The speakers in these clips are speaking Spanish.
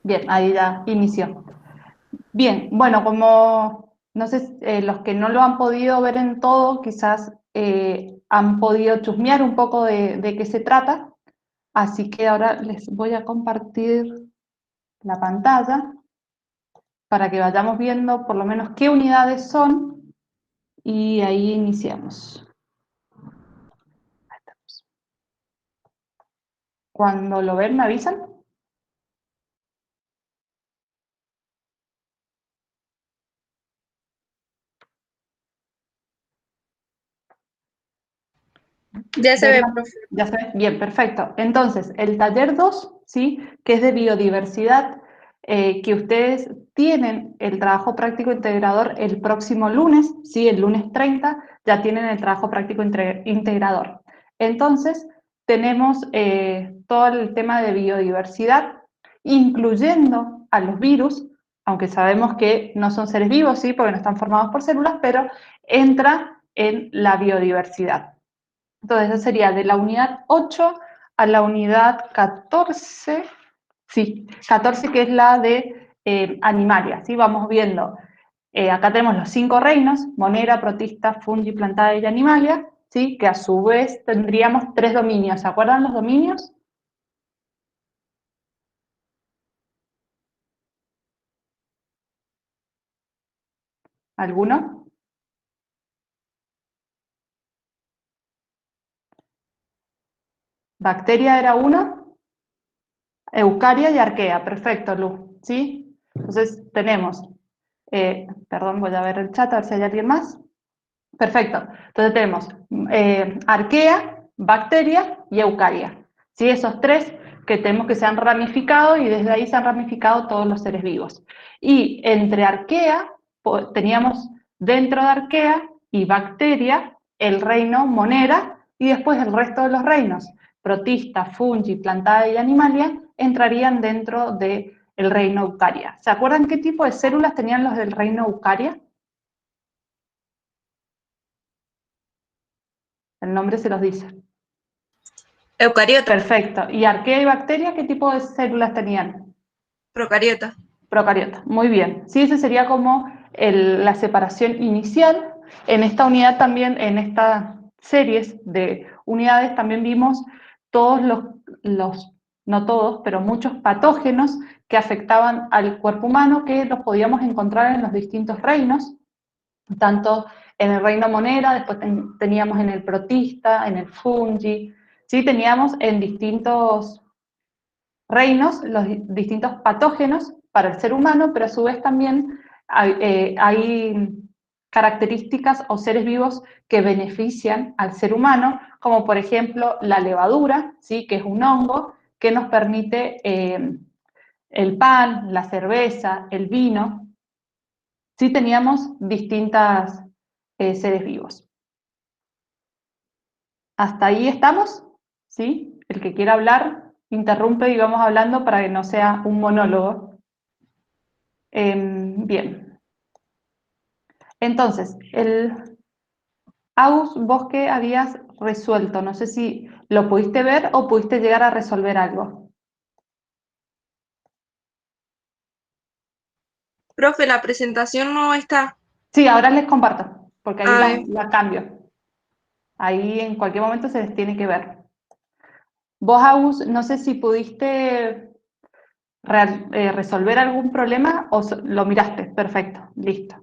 Bien, ahí ya inició. Bien, bueno, como no sé, los que no lo han podido ver en todo, quizás han podido chusmear un poco de qué se trata, así que ahora les voy a compartir la pantalla para que vayamos viendo por lo menos qué unidades son y ahí iniciamos. Cuando lo ven, me avisan. Ya se ¿Ven ve, profe. ya se ve? Bien, perfecto. Entonces, el taller 2, ¿sí? Que es de biodiversidad, que ustedes tienen el trabajo práctico integrador el próximo lunes, ¿sí? El lunes 30 ya tienen el trabajo práctico integrador. Entonces, tenemos todo el tema de biodiversidad, incluyendo a los virus, aunque sabemos que no son seres vivos, ¿sí? Porque no están formados por células, pero entra en la biodiversidad. Entonces, eso sería de la unidad 8 a la unidad 14, sí, 14 que es la de animalia, ¿sí? Vamos viendo, acá tenemos los 5 reinos, monera, protista, fungi, plantae y animalia, ¿sí? Que a su vez tendríamos 3 dominios, ¿se acuerdan los dominios? ¿Alguno? Bacteria era uno, eucaria y arquea, perfecto, Lu, ¿sí? Entonces tenemos, perdón, voy a ver el chat a ver si hay alguien más. Perfecto. Entonces tenemos arquea, bacteria y eucaria. ¿Sí? Esos tres que tenemos que se han ramificado y desde ahí se han ramificado todos los seres vivos. Y entre arquea, teníamos dentro de arquea y bacteria el reino monera y después el resto de los reinos, protista, fungi, plantae y animalia, entrarían dentro del reino eucaria. ¿Se acuerdan qué tipo de células tenían los del reino eucaria? El nombre se los dice. Eucariota, Perfecto. ¿Y arquea y bacteria qué tipo de células tenían? procariota. Procariota. Muy bien. Sí, esa sería como la separación inicial. En esta unidad también, en estas series de unidades, también vimos todos no todos, pero muchos patógenos que afectaban al cuerpo humano que los podíamos encontrar en los distintos reinos, tanto en el reino monera, después teníamos en el protista, en el fungi, ¿sí? Teníamos en distintos reinos los distintos patógenos para el ser humano, pero a su vez también hay características o seres vivos que benefician al ser humano, como por ejemplo la levadura, ¿sí? Que es un hongo que nos permite el pan, la cerveza, el vino. Sí teníamos distintas seres vivos. ¿Hasta ahí estamos? ¿Sí? El que quiera hablar, interrumpe y vamos hablando para que no sea un monólogo. Bien. Entonces, Agus, vos que habías resuelto, no sé si lo pudiste ver o pudiste llegar a resolver algo. Profe, la presentación no está. Sí, ahora les comparto, porque ahí Ay, la cambio. Ahí en cualquier momento se les tiene que ver. Vos, Agus, no sé si pudiste resolver algún problema o lo miraste. Perfecto, listo.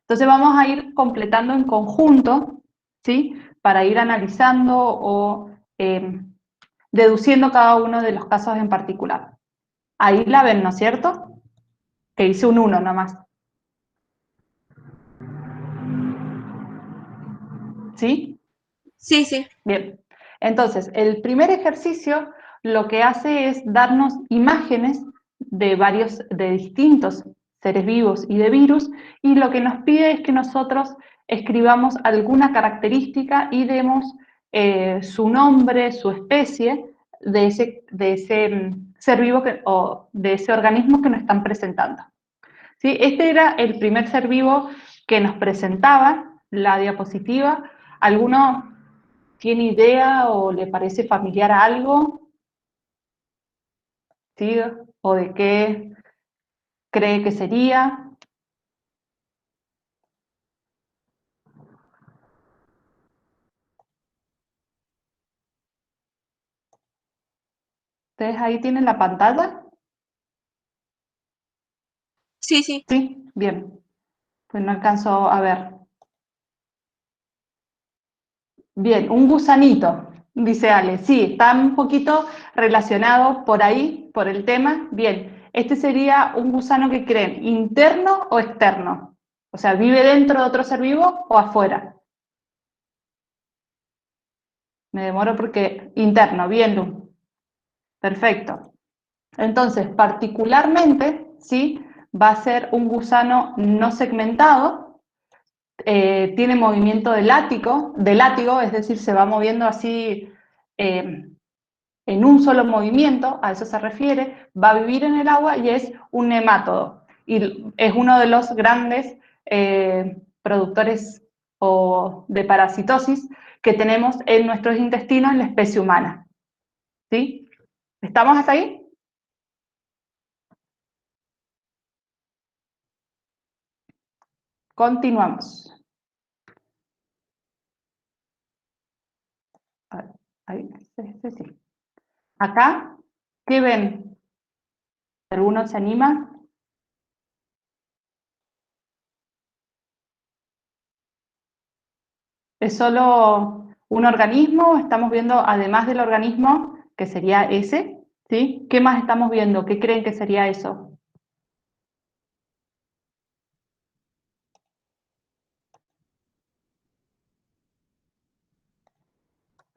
Entonces vamos a ir completando en conjunto, ¿sí? Para ir analizando o deduciendo cada uno de los casos en particular. Ahí la ven, ¿no es cierto? Que hice un 1 nomás. ¿Sí? sí, sí. Bien. Entonces, el primer ejercicio lo que hace es darnos imágenes de distintos seres vivos y de virus, y lo que nos pide es que nosotros escribamos alguna característica y demos su nombre, su especie de ese ser vivo o de ese organismo que nos están presentando. ¿Sí? Este era el primer ser vivo que nos presentaba la diapositiva. ¿Alguno tiene idea o le parece familiar a algo? ¿Sí? o de qué cree que sería. ¿Ustedes ahí tienen la pantalla? Sí, sí. Sí, bien. Pues no alcanzo a ver. Bien, un gusanito, dice Ale. Sí, está un poquito relacionado por ahí, por el tema. Bien, este sería un gusano que creen, interno o externo. O sea, ¿vive dentro de otro ser vivo o afuera? Me demoro porque interno, bien, Lu. Perfecto. Entonces, particularmente, ¿sí? Va a ser un gusano no segmentado, tiene movimiento de látigo, es decir, se va moviendo así en un solo movimiento, a eso se refiere, va a vivir en el agua y es un nemátodo. Y es uno de los grandes productores de parasitosis que tenemos en nuestros intestinos en la especie humana. ¿Sí? ¿Estamos hasta ahí? Continuamos. A ver, ahí, sí. Acá, ¿qué ven? ¿Alguno se anima? ¿Es solo un organismo? Estamos viendo, además del organismo, que sería ese, ¿sí? ¿Qué más estamos viendo? ¿Qué creen que sería eso?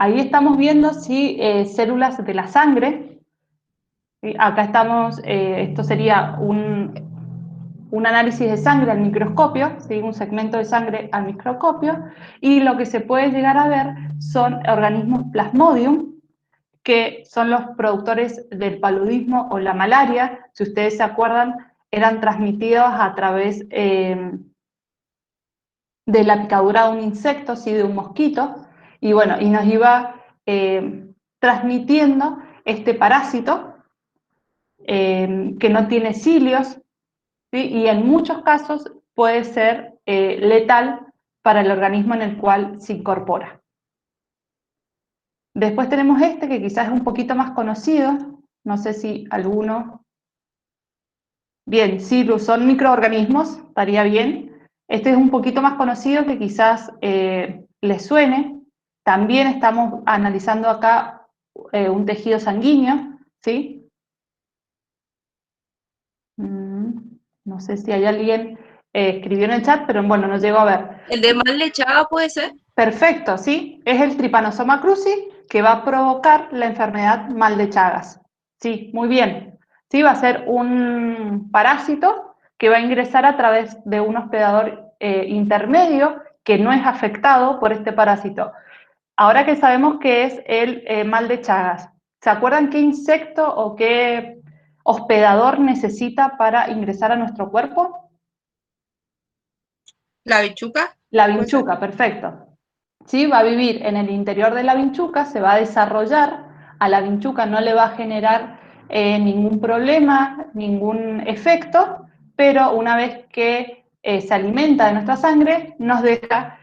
Ahí estamos viendo sí, células de la sangre. ¿Sí? Acá estamos, esto sería un análisis de sangre al microscopio, ¿sí? Un segmento de sangre al microscopio, y lo que se puede llegar a ver son organismos plasmodium, que son los productores del paludismo o la malaria. Si ustedes se acuerdan, eran transmitidos a través de la picadura de un insecto, ¿sí? De un mosquito, y bueno, y nos iba transmitiendo este parásito que no tiene cilios, ¿sí? Y en muchos casos puede ser letal para el organismo en el cual se incorpora. Después tenemos este que quizás es un poquito más conocido, no sé si alguno. Bien, sí, son microorganismos, estaría bien. Este es un poquito más conocido que quizás les suene. También estamos analizando acá un tejido sanguíneo, ¿sí? No sé si hay alguien escribió en el chat, pero bueno, no llegó a ver. ¿El de mal de Chaga puede ser? Perfecto, ¿sí? Es el Trypanosoma cruzi que va a provocar la enfermedad mal de Chagas. Sí, muy bien. Sí, va a ser un parásito que va a ingresar a través de un hospedador intermedio que no es afectado por este parásito. Ahora que sabemos que es el mal de Chagas, ¿se acuerdan qué insecto o qué hospedador necesita para ingresar a nuestro cuerpo? ¿La bichuca? La Puede ser. vinchuca, perfecto. ¿Sí? Va a vivir en el interior de la vinchuca, se va a desarrollar, a la vinchuca no le va a generar ningún problema, ningún efecto, pero una vez que se alimenta de nuestra sangre, nos deja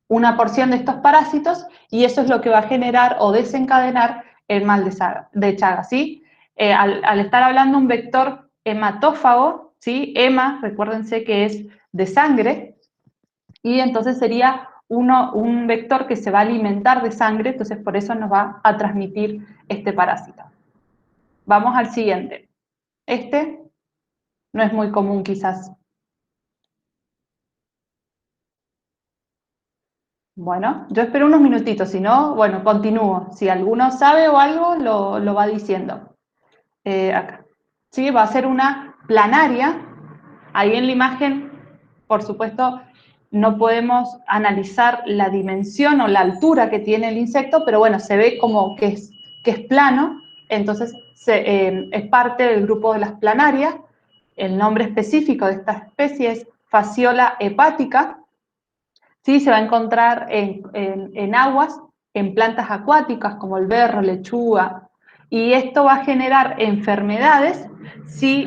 una porción de estos parásitos y eso es lo que va a generar o desencadenar el mal de Chagas, ¿sí? Al estar hablando un vector hematófago, ¿sí? Hema, recuérdense que es de sangre, y entonces sería un vector que se va a alimentar de sangre, entonces por eso nos va a transmitir este parásito. Vamos al siguiente. Este no es muy común quizás. Bueno, yo espero unos minutitos, si no, bueno, continúo. Si alguno sabe o algo, lo va diciendo. Acá. Sí, va a ser una planaria. Ahí en la imagen, por supuesto, no podemos analizar la dimensión o la altura que tiene el insecto, pero bueno, se ve como que es plano, entonces es parte del grupo de las planarias. El nombre específico de esta especie es Fasciola hepática. Sí, se va a encontrar en aguas, en plantas acuáticas como el berro, lechuga, Y esto va a generar enfermedades si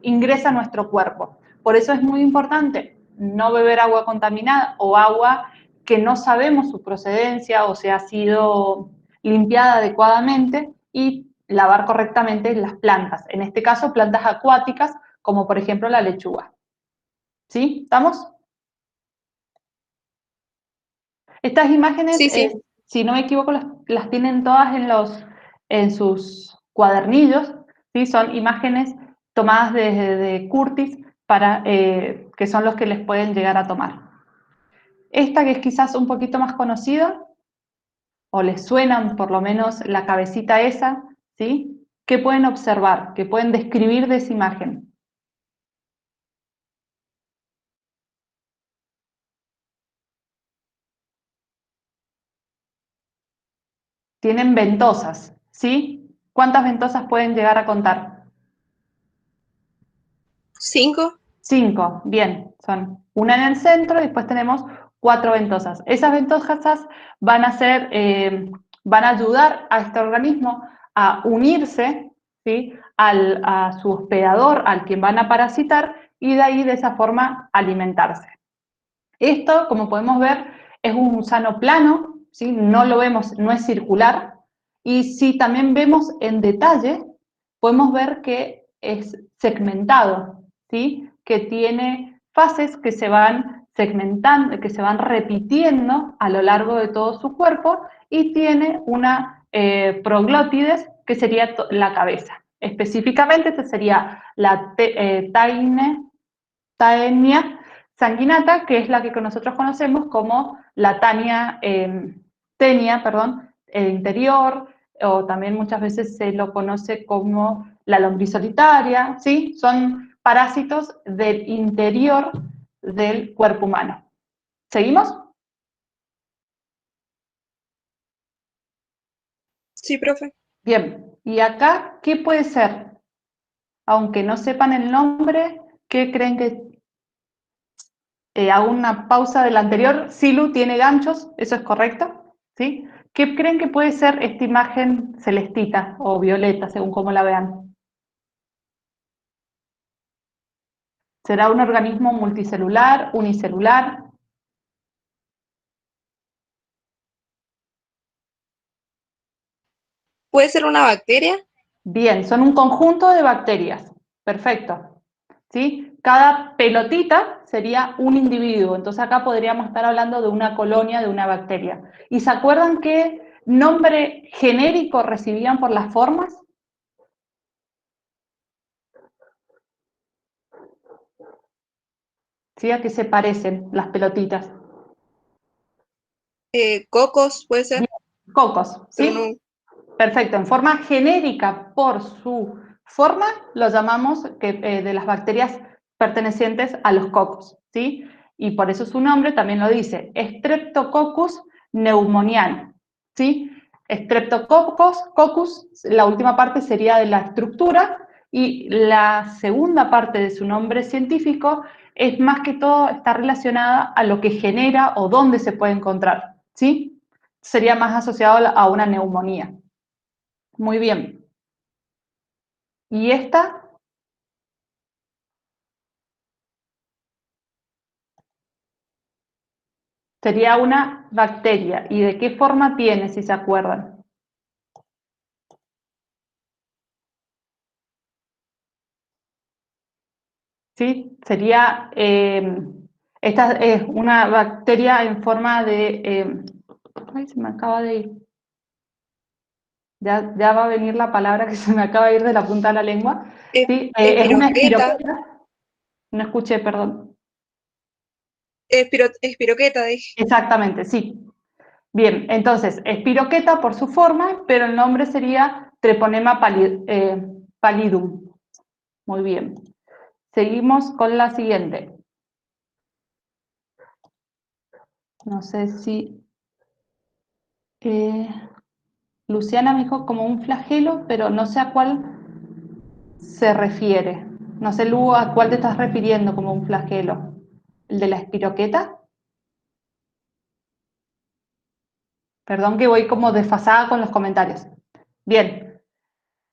ingresa a nuestro cuerpo. Por eso es muy importante no beber agua contaminada o agua que no sabemos su procedencia o si ha sido limpiada adecuadamente, y lavar correctamente las plantas. En este caso, plantas acuáticas, como por ejemplo la lechuga. ¿Sí? ¿Estamos? Estas imágenes, Sí, sí. si no me equivoco, las tienen todas en sus cuadernillos, ¿sí? Son imágenes tomadas de Curtis, que son los que les pueden llegar a tomar. Esta, que es quizás un poquito más conocida, o les suenan por lo menos la cabecita esa, ¿sí? ¿Qué pueden observar? ¿Qué pueden describir de esa imagen? Tienen ventosas, ¿sí? ¿Cuántas ventosas pueden llegar a contar? 5. 5, bien, son una en el centro y después tenemos 4 ventosas. Esas ventosas van a ayudar a este organismo a unirse, ¿sí? A su hospedador, al quien van a parasitar, y de ahí de esa forma alimentarse. Esto, como podemos ver, es un gusano plano, ¿sí? No lo vemos, no es circular, y si también vemos en detalle, podemos ver que es segmentado, ¿sí? Que tiene fases que se van segmentando, que se van repitiendo a lo largo de todo su cuerpo, y tiene una proglótides, que sería la cabeza. Específicamente, esta sería la taenia sanguinata, que es la que nosotros conocemos como la tenia, perdón, interior, o también muchas veces se lo conoce como la lombriz solitaria, ¿sí? Son parásitos del interior del cuerpo humano. ¿Seguimos? Sí, profe. Bien, y acá, ¿qué puede ser? Aunque no sepan el nombre, ¿qué creen que hago una pausa del anterior? Silu tiene ganchos, ¿eso es correcto? ¿Sí? ¿Qué creen que puede ser esta imagen celestita o violeta, según cómo la vean? ¿Será un organismo multicelular, unicelular? ¿Puede ser una bacteria? Bien, son un conjunto de bacterias. Perfecto. ¿Sí? Cada pelotita sería un individuo. Entonces acá podríamos estar hablando de una colonia de una bacteria. ¿Y se acuerdan qué nombre genérico recibían por las formas? ¿Sí? ¿A qué se parecen las pelotitas? Cocos, puede ser. Bien, cocos, Pero ¿sí? no. Perfecto. En forma genérica, por su forma, lo llamamos de las bacterias pertenecientes a los cocos, ¿sí? Y por eso su nombre también lo dice, Streptococcus pneumoniae, ¿sí? Coccus, la última parte sería de la estructura, y la segunda parte de su nombre científico es más que todo, está relacionada a lo que genera o dónde se puede encontrar, ¿sí? Sería más asociado a una neumonía. Muy bien. ¿Y esta? Sería una bacteria. ¿Y de qué forma tiene, si se acuerdan? ¿Sí? Sería, esta es una bacteria en forma de, ay, se me acaba de ir. Ya va a venir la palabra que se me acaba de ir de la punta de la lengua. ¿Sí? Es una Espiroqueta. espiroqueta. No escuché, perdón. Espiroqueta, dije. Exactamente, sí. Bien, entonces, espiroqueta por su forma, pero el nombre sería Treponema pallidum. Muy bien. Seguimos con la siguiente. No sé si... Luciana me dijo como un flagelo, pero no sé a cuál se refiere. No sé, Lu, a cuál te estás refiriendo como un flagelo. ¿El de la espiroqueta? Perdón que voy como desfasada con los comentarios. Bien,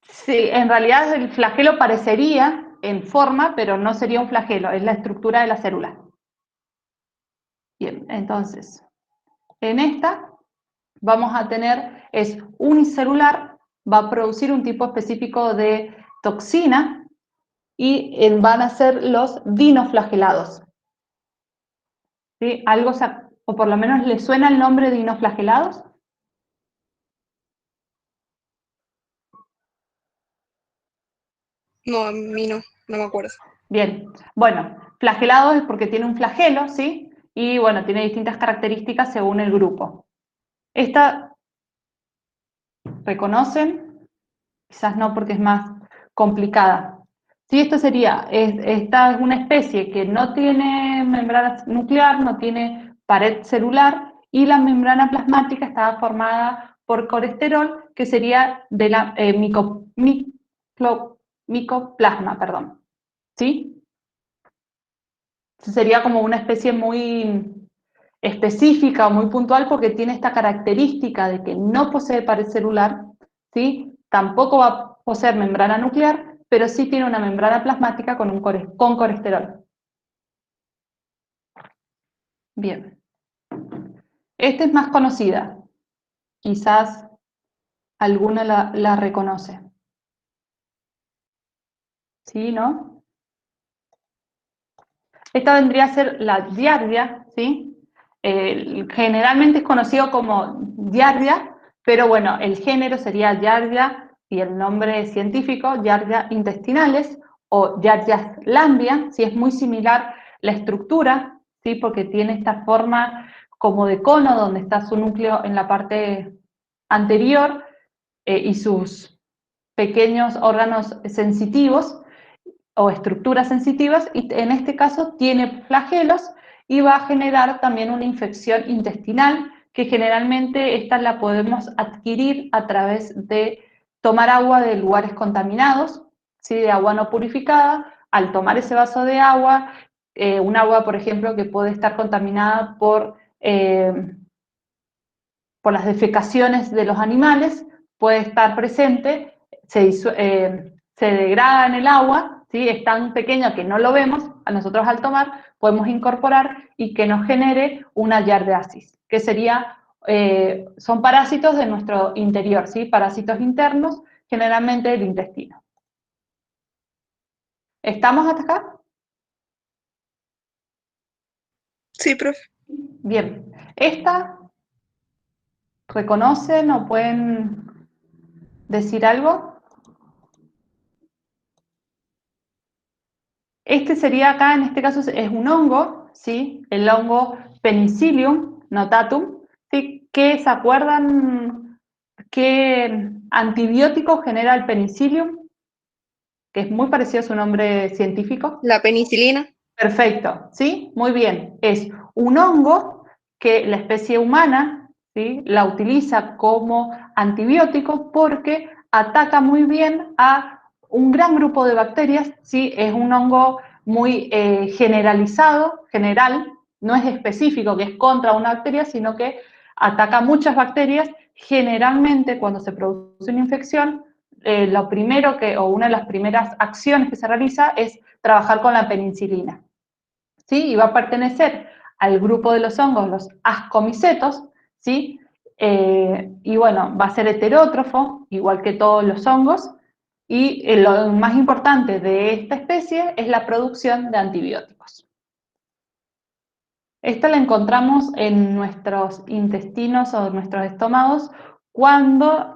Sí, en realidad el flagelo parecería en forma, pero no sería un flagelo, es la estructura de la célula. Bien, entonces, en esta vamos a tener, es unicelular, va a producir un tipo específico de toxina y van a ser los dinoflagelados. ¿Sí? ¿Algo o por lo menos le suena el nombre de dinoflagelados? No, a mí no, no me acuerdo. Bien, bueno, flagelados es porque tiene un flagelo, ¿sí? Y bueno, tiene distintas características según el grupo. Esta, ¿reconocen? Quizás no porque es más complicada. Sí, esto sería, esta es una especie que no tiene membrana nuclear, no tiene pared celular y la membrana plasmática estaba formada por colesterol, que sería de la micoplasma, perdón. ¿Sí? Sería como una especie muy específica o muy puntual porque tiene esta característica de que no posee pared celular, ¿sí? Tampoco va a poseer membrana nuclear, pero sí tiene una membrana plasmática con colesterol. Bien. Esta es más conocida. Quizás alguna la reconoce. ¿Sí, no? Esta vendría a ser la giardia, ¿sí? Generalmente es conocido como giardia, pero bueno, el género sería giardia y el nombre científico, giardia intestinales o giardia lambia, ¿sí? Es muy similar la estructura, ¿sí? Porque tiene esta forma como de cono donde está su núcleo en la parte anterior y sus pequeños órganos sensitivos o estructuras sensitivas, y en este caso tiene flagelos y va a generar también una infección intestinal, que generalmente esta la podemos adquirir a través de tomar agua de lugares contaminados, ¿sí? De agua no purificada. Al tomar ese vaso de agua, un agua, por ejemplo, que puede estar contaminada por las defecaciones de los animales, puede estar presente, se degrada en el agua, ¿sí? Es tan pequeño que no lo vemos, a nosotros al tomar podemos incorporar y que nos genere una yardiasis, que sería, son parásitos de nuestro interior, ¿sí? Parásitos internos, generalmente del intestino. ¿Estamos hasta acá? Sí, profe. Bien. ¿Esta reconocen o pueden decir algo? Este sería acá, en este caso es un hongo, ¿sí? El hongo Penicillium notatum, ¿sí? ¿Qué se acuerdan qué antibiótico genera el penicillium? Que es muy parecido a su nombre científico. La penicilina. Perfecto, ¿sí? Muy bien. Es un hongo que la especie humana, ¿sí? La utiliza como antibiótico porque ataca muy bien a un gran grupo de bacterias, ¿sí? Es un hongo muy generalizado, general, no es específico que es contra una bacteria, sino que ataca muchas bacterias. Generalmente cuando se produce una infección, lo primero o una de las primeras acciones que se realiza es trabajar con la penicilina, ¿sí? Y va a pertenecer al grupo de los hongos, los ascomicetos, ¿sí? Y bueno, va a ser heterótrofo, igual que todos los hongos, y lo más importante de esta especie es la producción de antibióticos. Esta la encontramos en nuestros intestinos o en nuestros estómagos cuando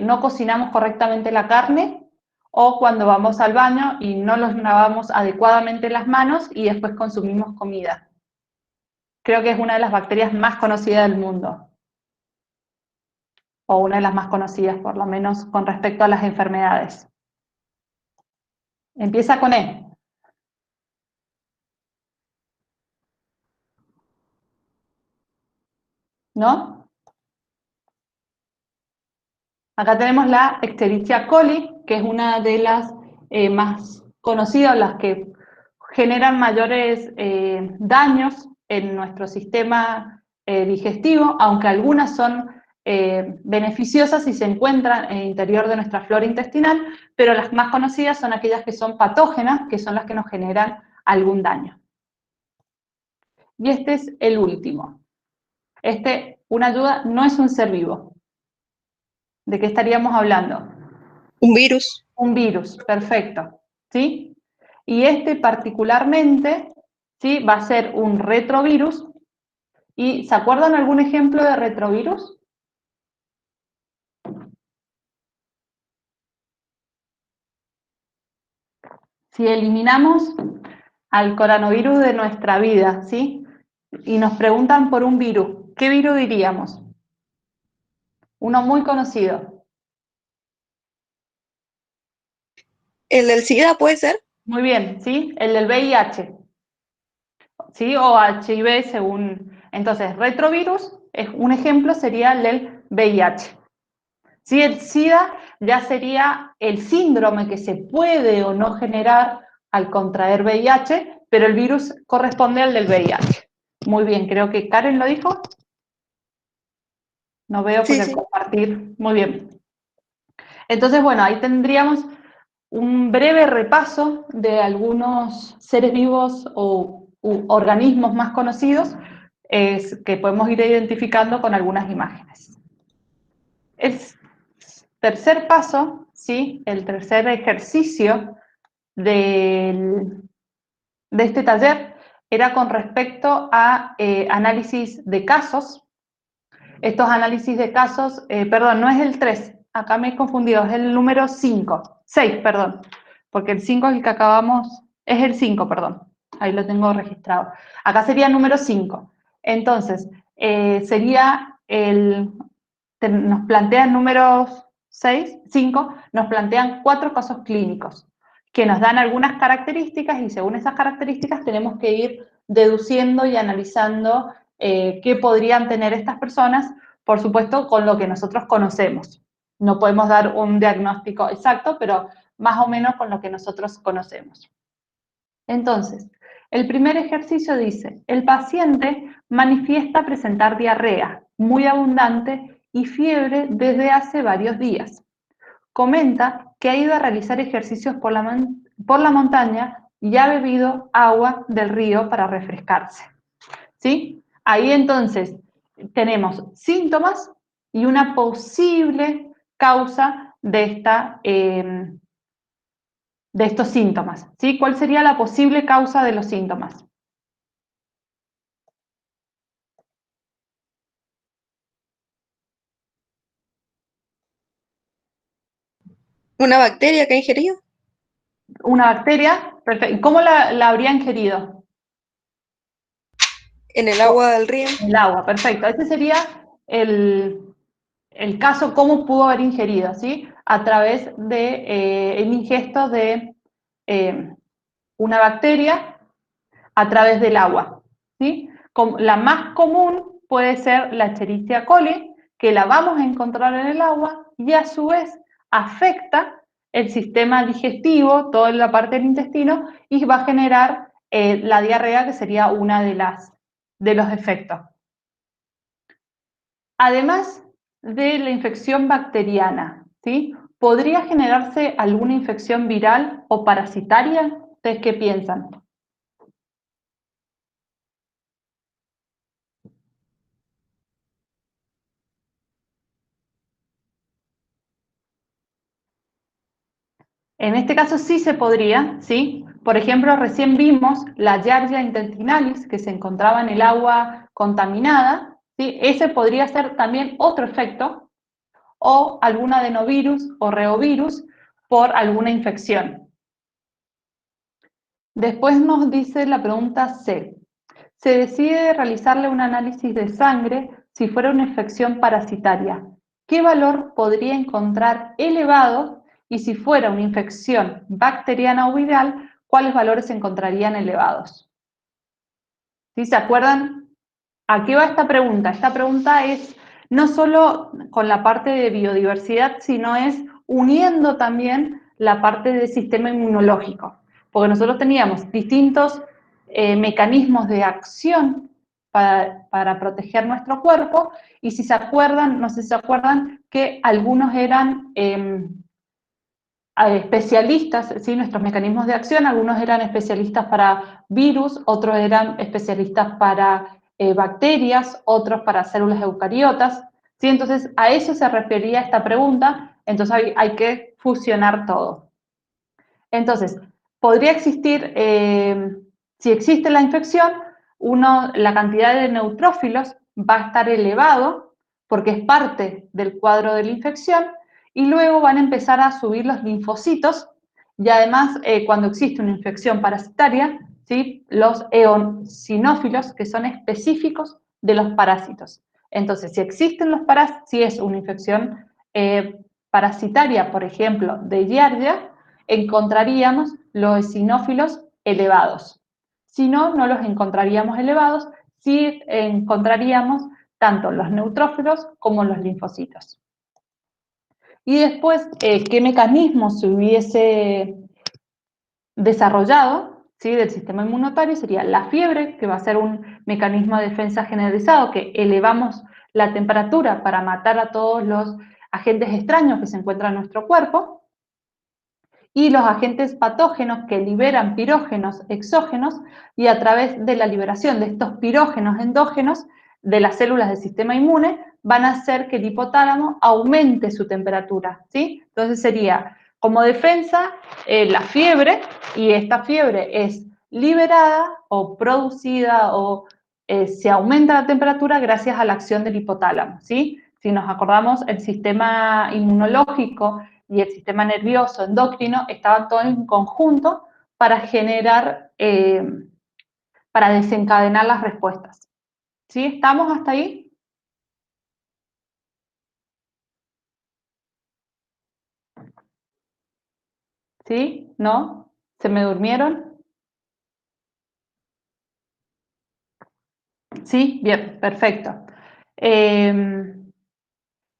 no cocinamos correctamente la carne o cuando vamos al baño y no nos lavamos adecuadamente las manos y después consumimos comida. Creo que es una de las bacterias más conocidas del mundo, o una de las más conocidas, por lo menos con respecto a las enfermedades. Empieza con E, ¿no? Acá tenemos la Escherichia coli, que es una de las más conocidas, las que generan mayores daños en nuestro sistema digestivo, aunque algunas son beneficiosas si se encuentran en el interior de nuestra flora intestinal, pero las más conocidas son aquellas que son patógenas, que son las que nos generan algún daño. Y este es el último. Una ayuda, no es un ser vivo. ¿De qué estaríamos hablando? Un virus. Un virus, perfecto. ¿Sí? Y este particularmente, ¿sí?, va a ser un retrovirus. ¿Y se acuerdan algún ejemplo de retrovirus? Si eliminamos al coronavirus de nuestra vida, ¿sí?, y nos preguntan por un virus, ¿qué virus diríamos? Uno muy conocido. ¿El del SIDA puede ser? Muy bien, ¿sí? El del VIH, ¿sí? O HIV según... Entonces, retrovirus, un ejemplo sería el del VIH. ¿Sí? El SIDA ya sería el síndrome que se puede o no generar al contraer VIH, pero el virus corresponde al del VIH. Muy bien, creo que Karen lo dijo. No veo Sí, porque al sí. compartir. Muy bien. Entonces, bueno, ahí tendríamos un breve repaso de algunos seres vivos o organismos más conocidos que podemos ir identificando con algunas imágenes. El tercer paso, ¿sí?, el tercer ejercicio de este taller era con respecto a análisis de casos. Estos análisis de casos, perdón, no es el 3, acá me he confundido, es el número 5, 6, perdón, porque el 5 es el que acabamos, es el 5, perdón, ahí lo tengo registrado. Acá sería el número 5. Entonces, sería nos plantean números 6, 5, nos plantean 4 casos clínicos que nos dan algunas características y según esas características tenemos que ir deduciendo y analizando qué podrían tener estas personas, por supuesto, con lo que nosotros conocemos. No podemos dar un diagnóstico exacto, pero más o menos con lo que nosotros conocemos. Entonces, el primer ejercicio dice, el paciente manifiesta presentar diarrea muy abundante y fiebre desde hace varios días. Comenta que ha ido a realizar ejercicios por la montaña y ha bebido agua del río para refrescarse. ¿Sí? Ahí entonces tenemos síntomas y una posible causa de estos síntomas. ¿Sí? ¿Cuál sería la posible causa de los síntomas? ¿Una bacteria que ha ingerido? Una bacteria, perfecto. ¿Cómo la habría ingerido? ¿En el agua del río? El agua, perfecto. Ese sería el caso, cómo pudo haber ingerido, ¿sí? A través de el ingesto de una bacteria a través del agua, ¿sí? La más común puede ser la Escherichia coli, que la vamos a encontrar en el agua y a su vez afecta el sistema digestivo, toda la parte del intestino, y va a generar la diarrea, que sería una de los efectos. Además de la infección bacteriana, ¿sí?, ¿podría generarse alguna infección viral o parasitaria? ¿Ustedes qué piensan? En este caso sí se podría, ¿sí? Por ejemplo, recién vimos la Giardia intestinalis que se encontraba en el agua contaminada, ¿sí? Ese podría ser también otro efecto, o algún adenovirus o reovirus por alguna infección. Después nos dice la pregunta C. Se decide realizarle un análisis de sangre si fuera una infección parasitaria. ¿Qué valor podría encontrar elevado? Y si fuera una infección bacteriana o viral, ¿cuáles valores se encontrarían elevados? ¿Sí? ¿Se acuerdan a qué va esta pregunta? Esta pregunta es no solo con la parte de biodiversidad, sino es uniendo también la parte del sistema inmunológico. Porque nosotros teníamos distintos mecanismos de acción, para proteger nuestro cuerpo, y si se acuerdan, no sé si se acuerdan, que algunos eran especialistas, ¿sí? Nuestros mecanismos de acción, algunos eran especialistas para virus, otros eran especialistas para bacterias, otros para células eucariotas, ¿sí? Entonces, a eso se refería esta pregunta, entonces hay que fusionar todo. Entonces, podría existir, si existe la infección, la cantidad de neutrófilos va a estar elevado porque es parte del cuadro de la infección, y luego van a empezar a subir los linfocitos, y además cuando existe una infección parasitaria, ¿sí? Los eosinófilos, que son específicos de los parásitos. Entonces, si existen los parásitos, si es una infección parasitaria, por ejemplo, de Giardia, encontraríamos los eosinófilos elevados. Si no, no los encontraríamos elevados, sí encontraríamos tanto los neutrófilos como los linfocitos. Y después, ¿qué mecanismos se hubiese desarrollado, ¿sí? Del sistema inmunitario? Sería la fiebre, que va a ser un mecanismo de defensa generalizado, que elevamos la temperatura para matar a todos los agentes extraños que se encuentran en nuestro cuerpo, y los agentes patógenos que liberan pirógenos exógenos, y a través de la liberación de estos pirógenos endógenos de las células del sistema inmune van a hacer que el hipotálamo aumente su temperatura, ¿sí? Entonces sería como defensa la fiebre, y esta fiebre es liberada o producida o se aumenta la temperatura gracias a la acción del hipotálamo, ¿sí? Si nos acordamos, el sistema inmunológico y el sistema nervioso endocrino estaban todos en conjunto para generar, para desencadenar las respuestas. ¿Sí? ¿Estamos hasta ahí? ¿Sí? ¿No? ¿Se me durmieron? Sí, bien, perfecto.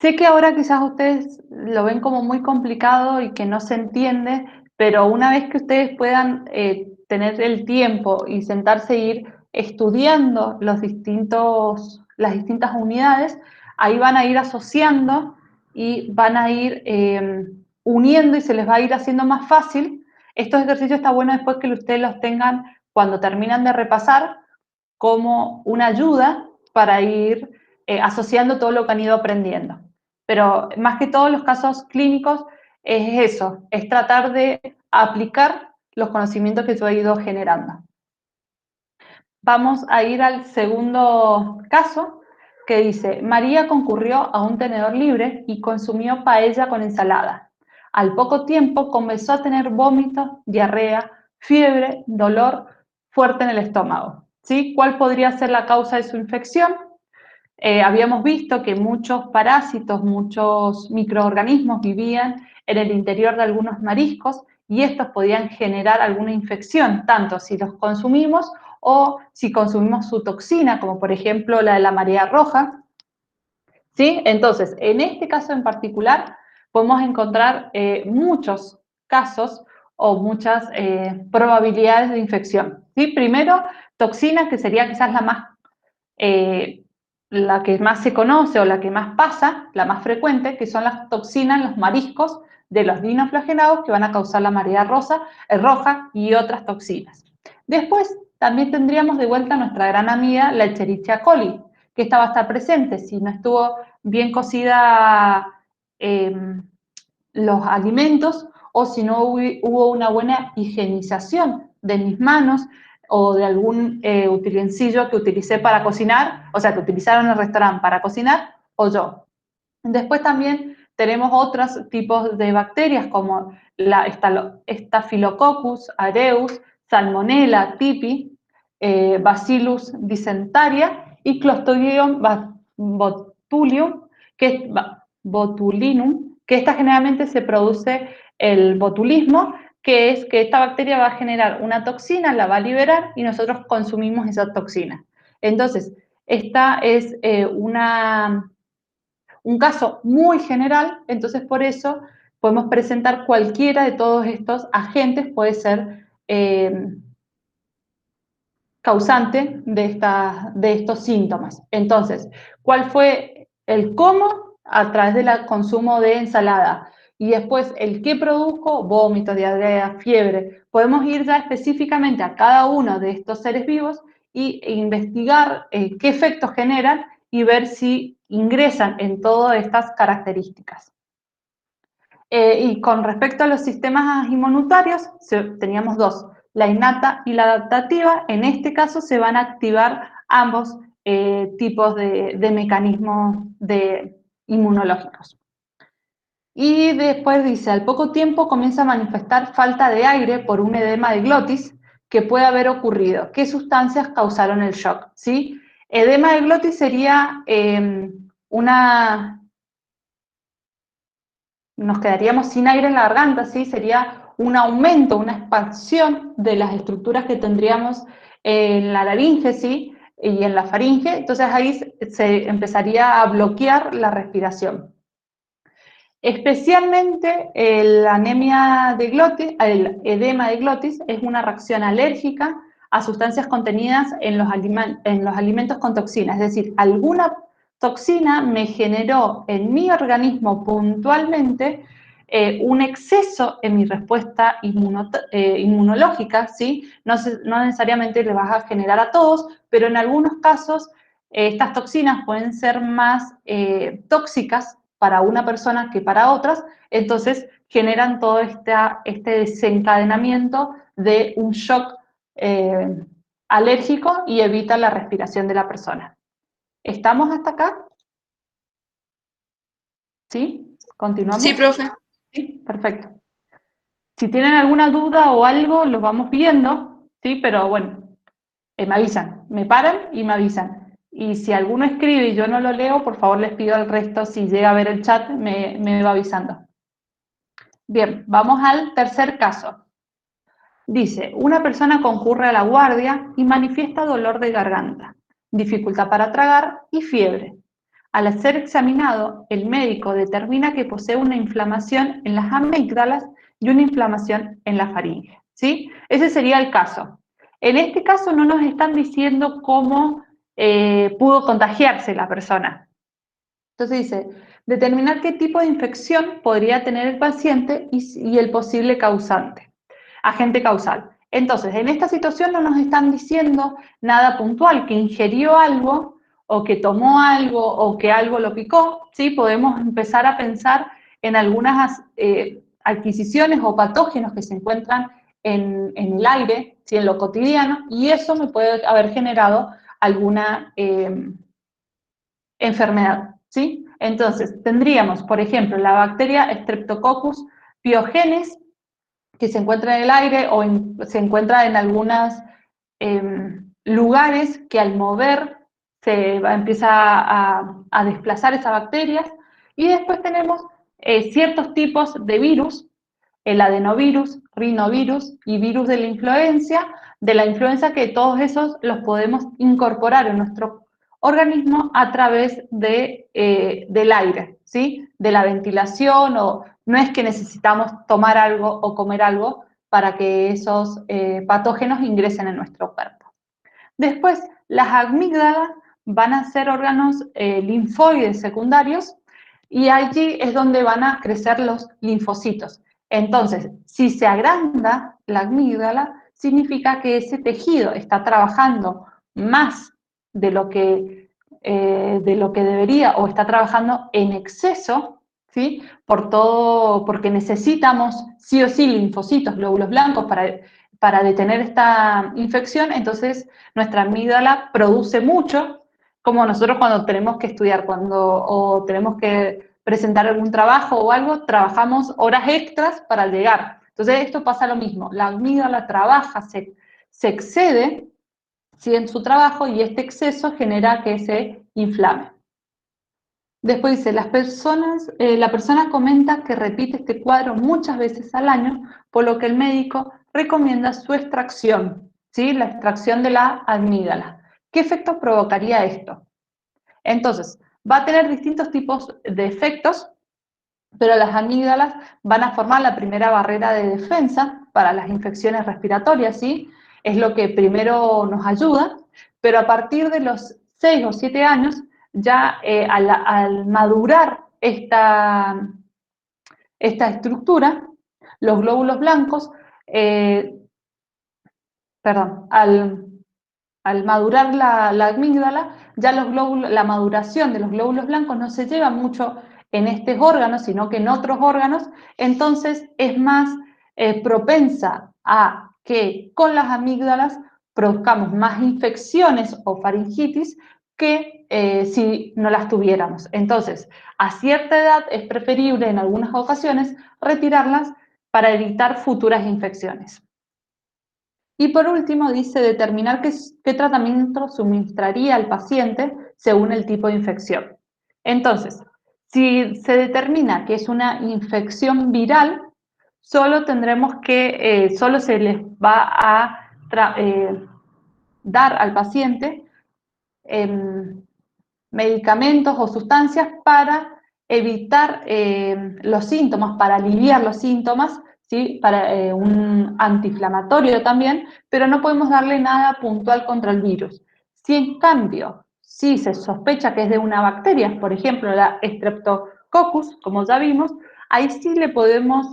Sé que ahora quizás ustedes lo ven como muy complicado y que no se entiende, pero una vez que ustedes puedan tener el tiempo y sentarse e ir estudiando las distintas unidades, ahí van a ir asociando y van a ir uniendo, y se les va a ir haciendo más fácil. Estos ejercicios está bueno después que ustedes los tengan cuando terminan de repasar, como una ayuda para ir asociando todo lo que han ido aprendiendo. Pero más que todos los casos clínicos es eso, es tratar de aplicar los conocimientos que yo he ido generando. Vamos a ir al segundo caso, que dice: María concurrió a un tenedor libre y consumió paella con ensalada. Al poco tiempo comenzó a tener vómitos, diarrea, fiebre, dolor fuerte en el estómago. ¿Sí? ¿Cuál podría ser la causa de su infección? Habíamos visto que muchos parásitos, muchos microorganismos vivían en el interior de algunos mariscos, y estos podían generar alguna infección, tanto si los consumimos o si consumimos su toxina, como por ejemplo la de la marea roja. ¿Sí? Entonces, en este caso en particular, podemos encontrar muchos casos o muchas probabilidades de infección. ¿Sí? Primero, toxina, que sería quizás la que más se conoce o la que más pasa, la más frecuente, que son las toxinas en los mariscos de los dinoflagenados, que van a causar la marea roja y otras toxinas. Después también tendríamos de vuelta a nuestra gran amiga, la Escherichia coli, que esta va a estar presente si no estuvo bien cocida los alimentos, o si no hubo una buena higienización de mis manos o de algún utensilio que utilicé para cocinar, o sea, que utilizaron en el restaurante para cocinar, o yo. Después también tenemos otros tipos de bacterias como la Staphylococcus aureus, Salmonella typhi, Bacillus dysenteria y Clostridium botulinum, que esta generalmente se produce el botulismo, que es que esta bacteria va a generar una toxina, la va a liberar y nosotros consumimos esa toxina. Entonces, esta es un caso muy general, entonces por eso podemos presentar cualquiera de todos estos agentes, puede ser causante de estos síntomas. Entonces, ¿cuál fue el cómo? A través del consumo de ensalada. Y después, el qué produjo, vómitos, diarrea, fiebre. Podemos ir ya específicamente a cada uno de estos seres vivos e investigar qué efectos generan y ver si ingresan en todas estas características. Y con respecto a los sistemas inmunitarios, teníamos dos, la innata y la adaptativa. En este caso se van a activar ambos tipos de mecanismos inmunológicos. Y después dice, al poco tiempo comienza a manifestar falta de aire por un edema de glotis que puede haber ocurrido. ¿Qué sustancias causaron el shock? ¿Sí? Edema de glotis sería nos quedaríamos sin aire en la garganta, ¿sí? Sería un aumento, una expansión de las estructuras que tendríamos en la laringe, ¿sí? Y en la faringe, entonces ahí se empezaría a bloquear la respiración. Especialmente la anemia de glotis, el edema de glotis, es una reacción alérgica a sustancias contenidas en los alimentos con toxinas, es decir, alguna toxina me generó en mi organismo puntualmente un exceso en mi respuesta inmunológica, ¿sí? No necesariamente le vas a generar a todos, pero en algunos casos estas toxinas pueden ser más tóxicas para una persona que para otras, entonces generan todo este desencadenamiento de un shock alérgico y evita la respiración de la persona. ¿Estamos hasta acá? ¿Sí? ¿Continuamos? Sí, profe. Sí, perfecto. Si tienen alguna duda o algo, lo vamos viendo, ¿sí? Pero bueno, me avisan, me paran y me avisan. Y si alguno escribe y yo no lo leo, por favor les pido al resto, si llega a ver el chat, me va avisando. Bien, vamos al tercer caso. Dice, una persona concurre a la guardia y manifiesta dolor de garganta, dificultad para tragar y fiebre. Al ser examinado, el médico determina que posee una inflamación en las amígdalas y una inflamación en la faringe, ¿sí? Ese sería el caso. En este caso no nos están diciendo cómo pudo contagiarse la persona. Entonces dice, determinar qué tipo de infección podría tener el paciente y el posible causante, agente causal. Entonces, en esta situación no nos están diciendo nada puntual, que ingirió algo o que tomó algo o que algo lo picó, ¿sí? Podemos empezar a pensar en algunas adquisiciones o patógenos que se encuentran en el aire, ¿sí? En lo cotidiano, y eso me puede haber generado alguna enfermedad, ¿sí? Entonces, tendríamos, por ejemplo, la bacteria Streptococcus pyogenes, que se encuentra en el aire o se encuentra en algunos lugares que al mover empieza a desplazar esa bacteria. Y después tenemos ciertos tipos de virus, el adenovirus, rinovirus y virus de la influenza, que todos esos los podemos incorporar en nuestro organismo a través del aire, ¿sí? De la ventilación, o no es que necesitamos tomar algo o comer algo para que esos patógenos ingresen en nuestro cuerpo. Después, las amígdalas van a ser órganos linfoides secundarios y allí es donde van a crecer los linfocitos. Entonces, si se agranda la amígdala, significa que ese tejido está trabajando más de lo que debería o está trabajando en exceso, ¿sí? Porque necesitamos sí o sí linfocitos, glóbulos blancos para detener esta infección. Entonces nuestra amígdala produce mucho, como nosotros cuando tenemos que estudiar, o tenemos que presentar algún trabajo o algo, trabajamos horas extras para llegar. Entonces esto pasa lo mismo, la amígdala trabaja, se excede, ¿sí? En su trabajo, y este exceso genera que se inflame. Después dice, la persona comenta que repite este cuadro muchas veces al año, por lo que el médico recomienda su extracción, ¿sí? La extracción de la amígdala. ¿Qué efectos provocaría esto? Entonces, va a tener distintos tipos de efectos, pero las amígdalas van a formar la primera barrera de defensa para las infecciones respiratorias, ¿sí? es lo que primero nos ayuda, pero a partir de los 6 o 7 años, ya al madurar esta estructura, los glóbulos blancos, perdón, al madurar la amígdala, ya la maduración de los glóbulos blancos no se lleva mucho en estos órganos, sino que en otros órganos, entonces es más propensa a que con las amígdalas produzcamos más infecciones o faringitis que si no las tuviéramos. Entonces, a cierta edad es preferible en algunas ocasiones retirarlas para evitar futuras infecciones. Y por último, dice determinar qué tratamiento suministraría al paciente según el tipo de infección. Entonces, si se determina que es una infección viral, solo solo se les va a dar al paciente medicamentos o sustancias para evitar los síntomas, para aliviar los síntomas, ¿sí? Para un antiinflamatorio también, pero no podemos darle nada puntual contra el virus. Si en cambio, si se sospecha que es de una bacteria, por ejemplo la Streptococcus, como ya vimos, ahí sí le podemos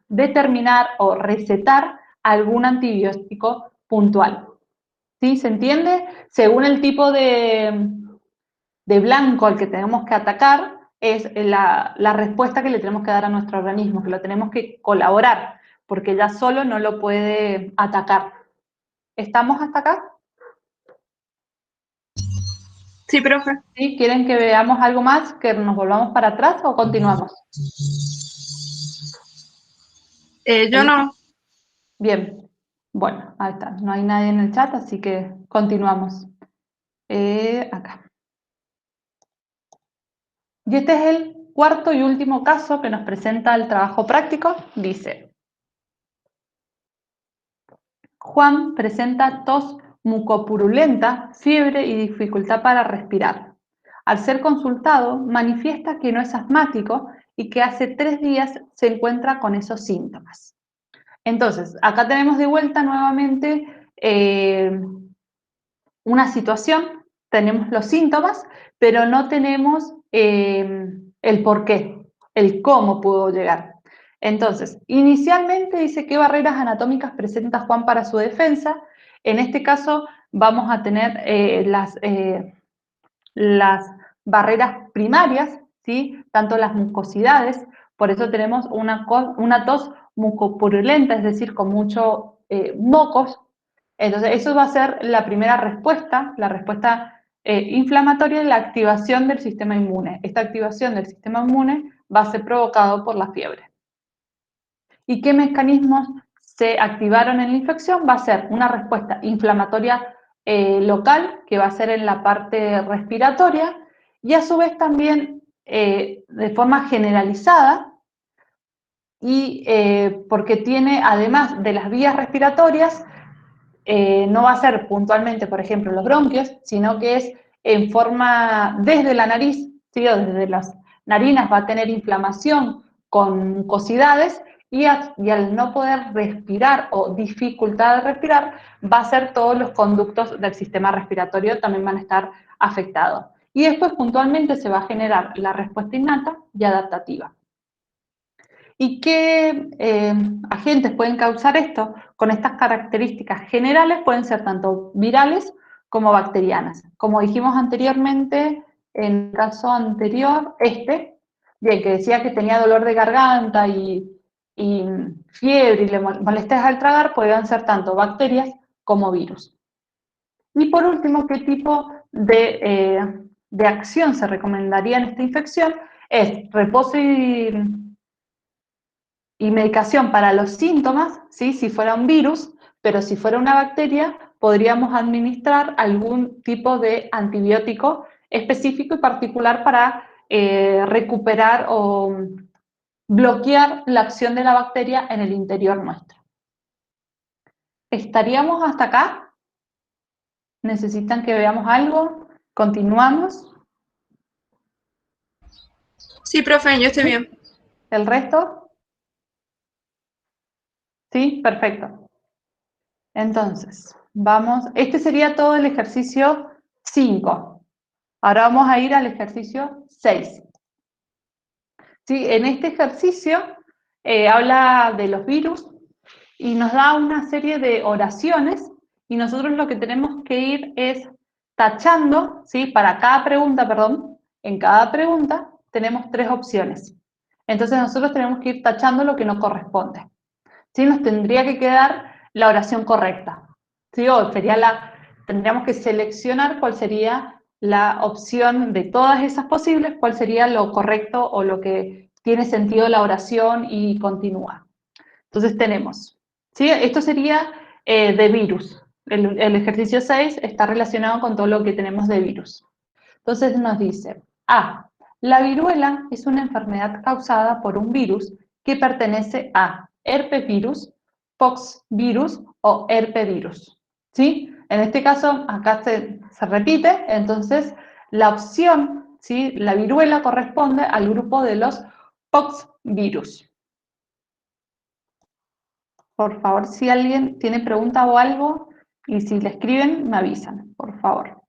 determinar o recetar algún antibiótico puntual. ¿Sí? ¿Se entiende? Según el tipo de blanco al que tenemos que atacar, es la respuesta que le tenemos que dar a nuestro organismo, que lo tenemos que colaborar, porque ya solo no lo puede atacar. ¿Estamos hasta acá? Sí, profe. ¿Sí? ¿Quieren que veamos algo más, que nos volvamos para atrás o continuamos? Yo no. Bien, bueno, ahí está, no hay nadie en el chat, así que continuamos. Acá. Y este es el cuarto y último caso que nos presenta el trabajo práctico. Dice, Juan presenta tos mucopurulenta, fiebre y dificultad para respirar. Al ser consultado, manifiesta que no es asmático y que hace 3 días se encuentra con esos síntomas. Entonces, acá tenemos de vuelta nuevamente una situación, tenemos los síntomas, pero no tenemos el por qué, el cómo pudo llegar. Entonces, inicialmente dice qué barreras anatómicas presenta Juan para su defensa. En este caso vamos a tener las barreras primarias, ¿sí? Tanto las mucosidades, por eso tenemos una tos mucopurulenta, es decir, con muchos mocos. Entonces, eso va a ser la primera respuesta, la respuesta inflamatoria y la activación del sistema inmune. Esta activación del sistema inmune va a ser provocado por la fiebre. ¿Y qué mecanismos se activaron en la infección? Va a ser una respuesta inflamatoria local, que va a ser en la parte respiratoria, y a su vez también de forma generalizada, y porque tiene, además de las vías respiratorias, no va a ser puntualmente, por ejemplo, los bronquios, sino que es en forma desde la nariz, ¿sí? O desde las narinas va a tener inflamación con mucosidades y al no poder respirar o dificultad de respirar, va a ser todos los conductos del sistema respiratorio también van a estar afectados. Y después puntualmente se va a generar la respuesta innata y adaptativa. ¿Y qué agentes pueden causar esto? Con estas características generales pueden ser tanto virales como bacterianas. Como dijimos anteriormente, en el caso anterior, bien, que decía que tenía dolor de garganta y fiebre y le molestias al tragar, podían ser tanto bacterias como virus. Y por último, ¿qué tipo de acción se recomendaría en esta infección? Es reposo y medicación para los síntomas, ¿sí? Si fuera un virus, pero si fuera una bacteria, podríamos administrar algún tipo de antibiótico específico y particular para recuperar o bloquear la acción de la bacteria en el interior nuestro. ¿Estaríamos hasta acá? ¿Necesitan que veamos algo? ¿Continuamos? Sí, profe, yo estoy bien. ¿El resto? Sí, perfecto. Entonces, vamos, este sería todo el ejercicio 5. Ahora vamos a ir al ejercicio 6. ¿Sí? En este ejercicio habla de los virus y nos da una serie de oraciones y nosotros lo que tenemos que ir es tachando, ¿sí? Para cada pregunta, perdón, en cada pregunta tenemos 3 opciones. Entonces nosotros tenemos que ir tachando lo que no corresponde. ¿Sí? Nos tendría que quedar la oración correcta. ¿Sí? O tendríamos que seleccionar cuál sería la opción de todas esas posibles, cuál sería lo correcto o lo que tiene sentido la oración y continúa. Entonces tenemos, ¿sí? Esto sería de virus. El ejercicio 6 está relacionado con todo lo que tenemos de virus. Entonces nos dice, A, la viruela es una enfermedad causada por un virus que pertenece a herpesvirus, poxvirus o herpevirus. ¿Sí? En este caso, acá se repite, entonces la opción, ¿sí? La viruela corresponde al grupo de los poxvirus. Por favor, si alguien tiene pregunta o algo, y si le escriben, me avisan, por favor.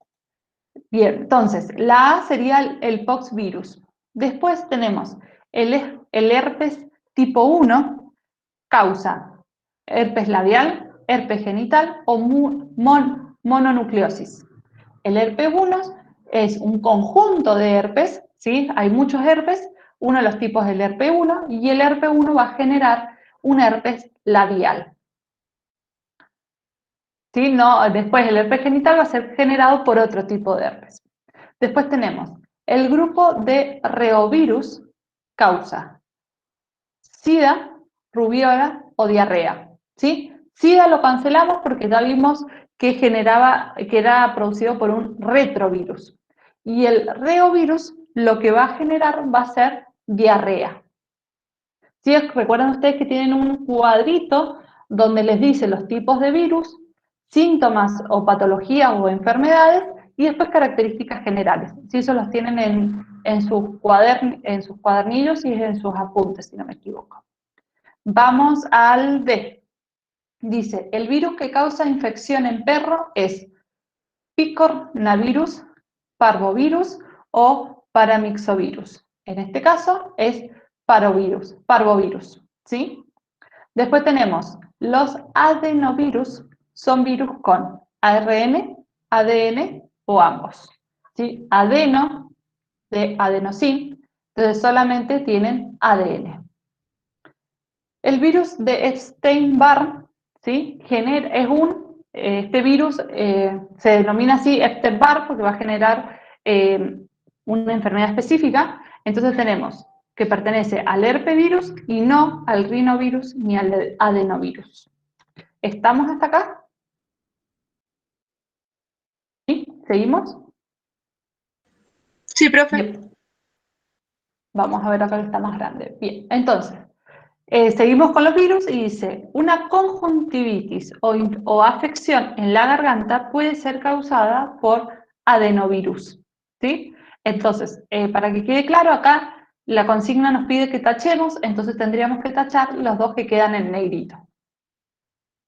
Bien, entonces, la A sería el poxvirus. Después tenemos el herpes tipo 1, causa herpes labial, herpes genital o mononucleosis. El herpes 1 es un conjunto de herpes, ¿sí? Hay muchos herpes, uno de los tipos del herpes 1, y el herpes 1 va a generar un herpes labial. ¿Sí? No, después el herpes genital va a ser generado por otro tipo de herpes. Después tenemos el grupo de reovirus causa sida, rubiola o diarrea. ¿Sí? Sida lo cancelamos porque ya vimos que era producido por un retrovirus. Y el reovirus lo que va a generar va a ser diarrea. ¿Sí? Recuerdan ustedes que tienen un cuadrito donde les dice los tipos de virus, síntomas o patologías o enfermedades y después características generales. ¿Sí? Eso los tienen en sus cuadernillos y en sus apuntes, si no me equivoco. Vamos al D. Dice, el virus que causa infección en perro es picornavirus, parvovirus o paramyxovirus. En este caso es parvovirus, ¿sí? Después tenemos los adenovirus, son virus con ARN, ADN o ambos. ¿Sí? Adeno, de adenosín, entonces solamente tienen ADN. El virus de Epstein-Barr, ¿sí? Este virus se denomina así Epstein-Barr porque va a generar una enfermedad específica. Entonces tenemos que pertenece al herpevirus y no al rinovirus ni al adenovirus. ¿Estamos hasta acá? ¿Sí? ¿Seguimos? Sí, profe. Bien. Vamos a ver acá que está más grande. Bien, entonces, seguimos con los virus y dice, una conjuntivitis o afección en la garganta puede ser causada por adenovirus, ¿sí? Entonces, para que quede claro, acá la consigna nos pide que tachemos, entonces tendríamos que tachar los dos que quedan en negrito.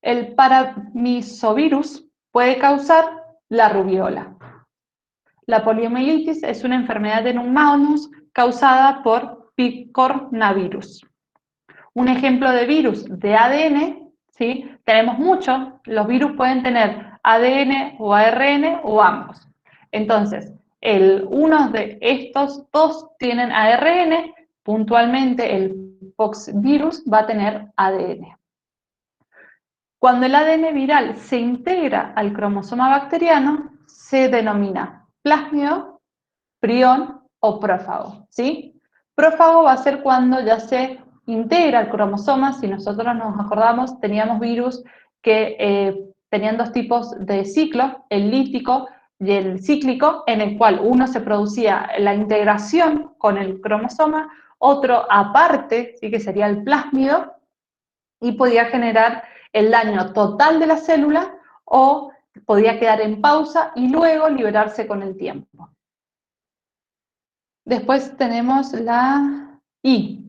El paramisovirus puede causar la rubiola. La poliomielitis es una enfermedad en humanos causada por picornavirus. Un ejemplo de virus de ADN, ¿sí? Tenemos muchos, los virus pueden tener ADN o ARN o ambos. Entonces, uno de estos dos tienen ARN, puntualmente el poxvirus va a tener ADN. Cuando el ADN viral se integra al cromosoma bacteriano, se denomina plásmido, prión o prófago, ¿sí? Prófago va a ser cuando ya se integra el cromosoma. Si nosotros nos acordamos, teníamos virus que tenían dos tipos de ciclo, el lítico y el cíclico, en el cual uno se producía la integración con el cromosoma, otro aparte, ¿sí? Que sería el plásmido, y podía generar el daño total de la célula o podía quedar en pausa y luego liberarse con el tiempo. Después tenemos la I.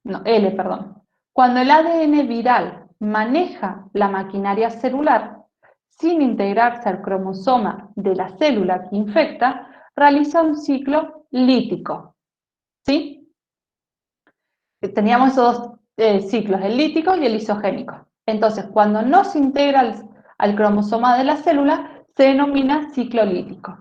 No, L, perdón. Cuando el ADN viral maneja la maquinaria celular sin integrarse al cromosoma de la célula que infecta, realiza un ciclo lítico. ¿Sí? Teníamos esos dos ciclos, el lítico y el isogénico. Entonces, cuando no se integra al cromosoma de la célula, se denomina ciclo lítico.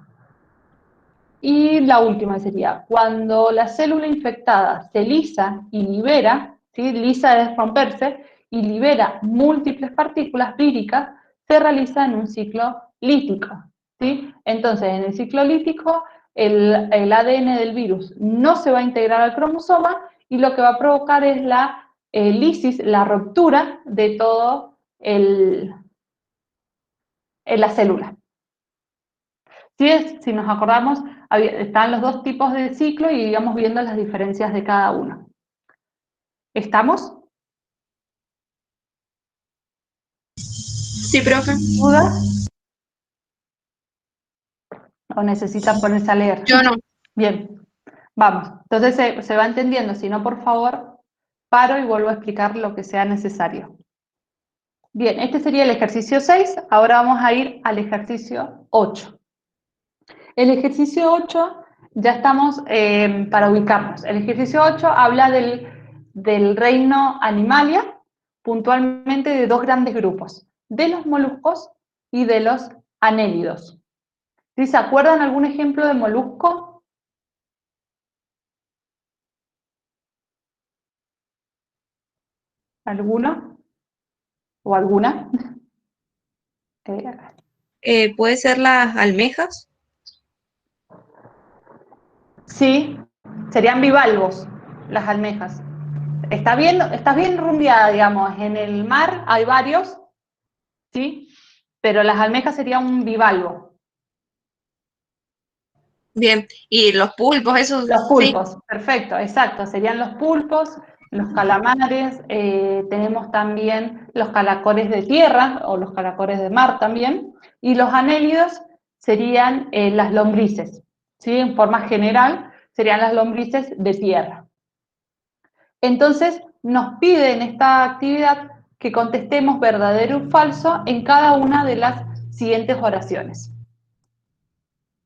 Y la última sería, cuando la célula infectada se lisa y libera, ¿sí? Lisa es romperse, y libera múltiples partículas víricas, se realiza en un ciclo lítico. ¿Sí? Entonces, en el ciclo lítico, el ADN del virus no se va a integrar al cromosoma y lo que va a provocar es la lisis, la ruptura de todo la célula. Si nos acordamos, están los dos tipos de ciclo y íbamos viendo las diferencias de cada uno. ¿Estamos? Sí, profe. ¿Dudas? ¿O necesitan ponerse a leer? Yo no. Bien, vamos. Entonces se va entendiendo. Si no, por favor, paro y vuelvo a explicar lo que sea necesario. Bien, este sería el ejercicio 6. Ahora vamos a ir al ejercicio 8. El ejercicio 8, ya estamos para ubicarnos. El ejercicio 8 habla del reino Animalia, puntualmente de dos grandes grupos, de los moluscos y de los anélidos. ¿Sí? ¿Se acuerdan algún ejemplo de molusco? ¿Alguno? ¿O alguna? ¿Puede ser las almejas? Sí, serían bivalvos las almejas. Estás bien rumbeada, digamos. En el mar hay varios, ¿sí? Pero las almejas serían un bivalvo. Bien. ¿Y los pulpos, esos? Los Sí. pulpos, perfecto, exacto. Serían los pulpos, los calamares, tenemos también los caracoles de tierra o los caracoles de mar también. Y los anélidos serían las lombrices, ¿sí? En forma general serían las lombrices de tierra. Entonces, nos pide en esta actividad que contestemos verdadero o falso en cada una de las siguientes oraciones.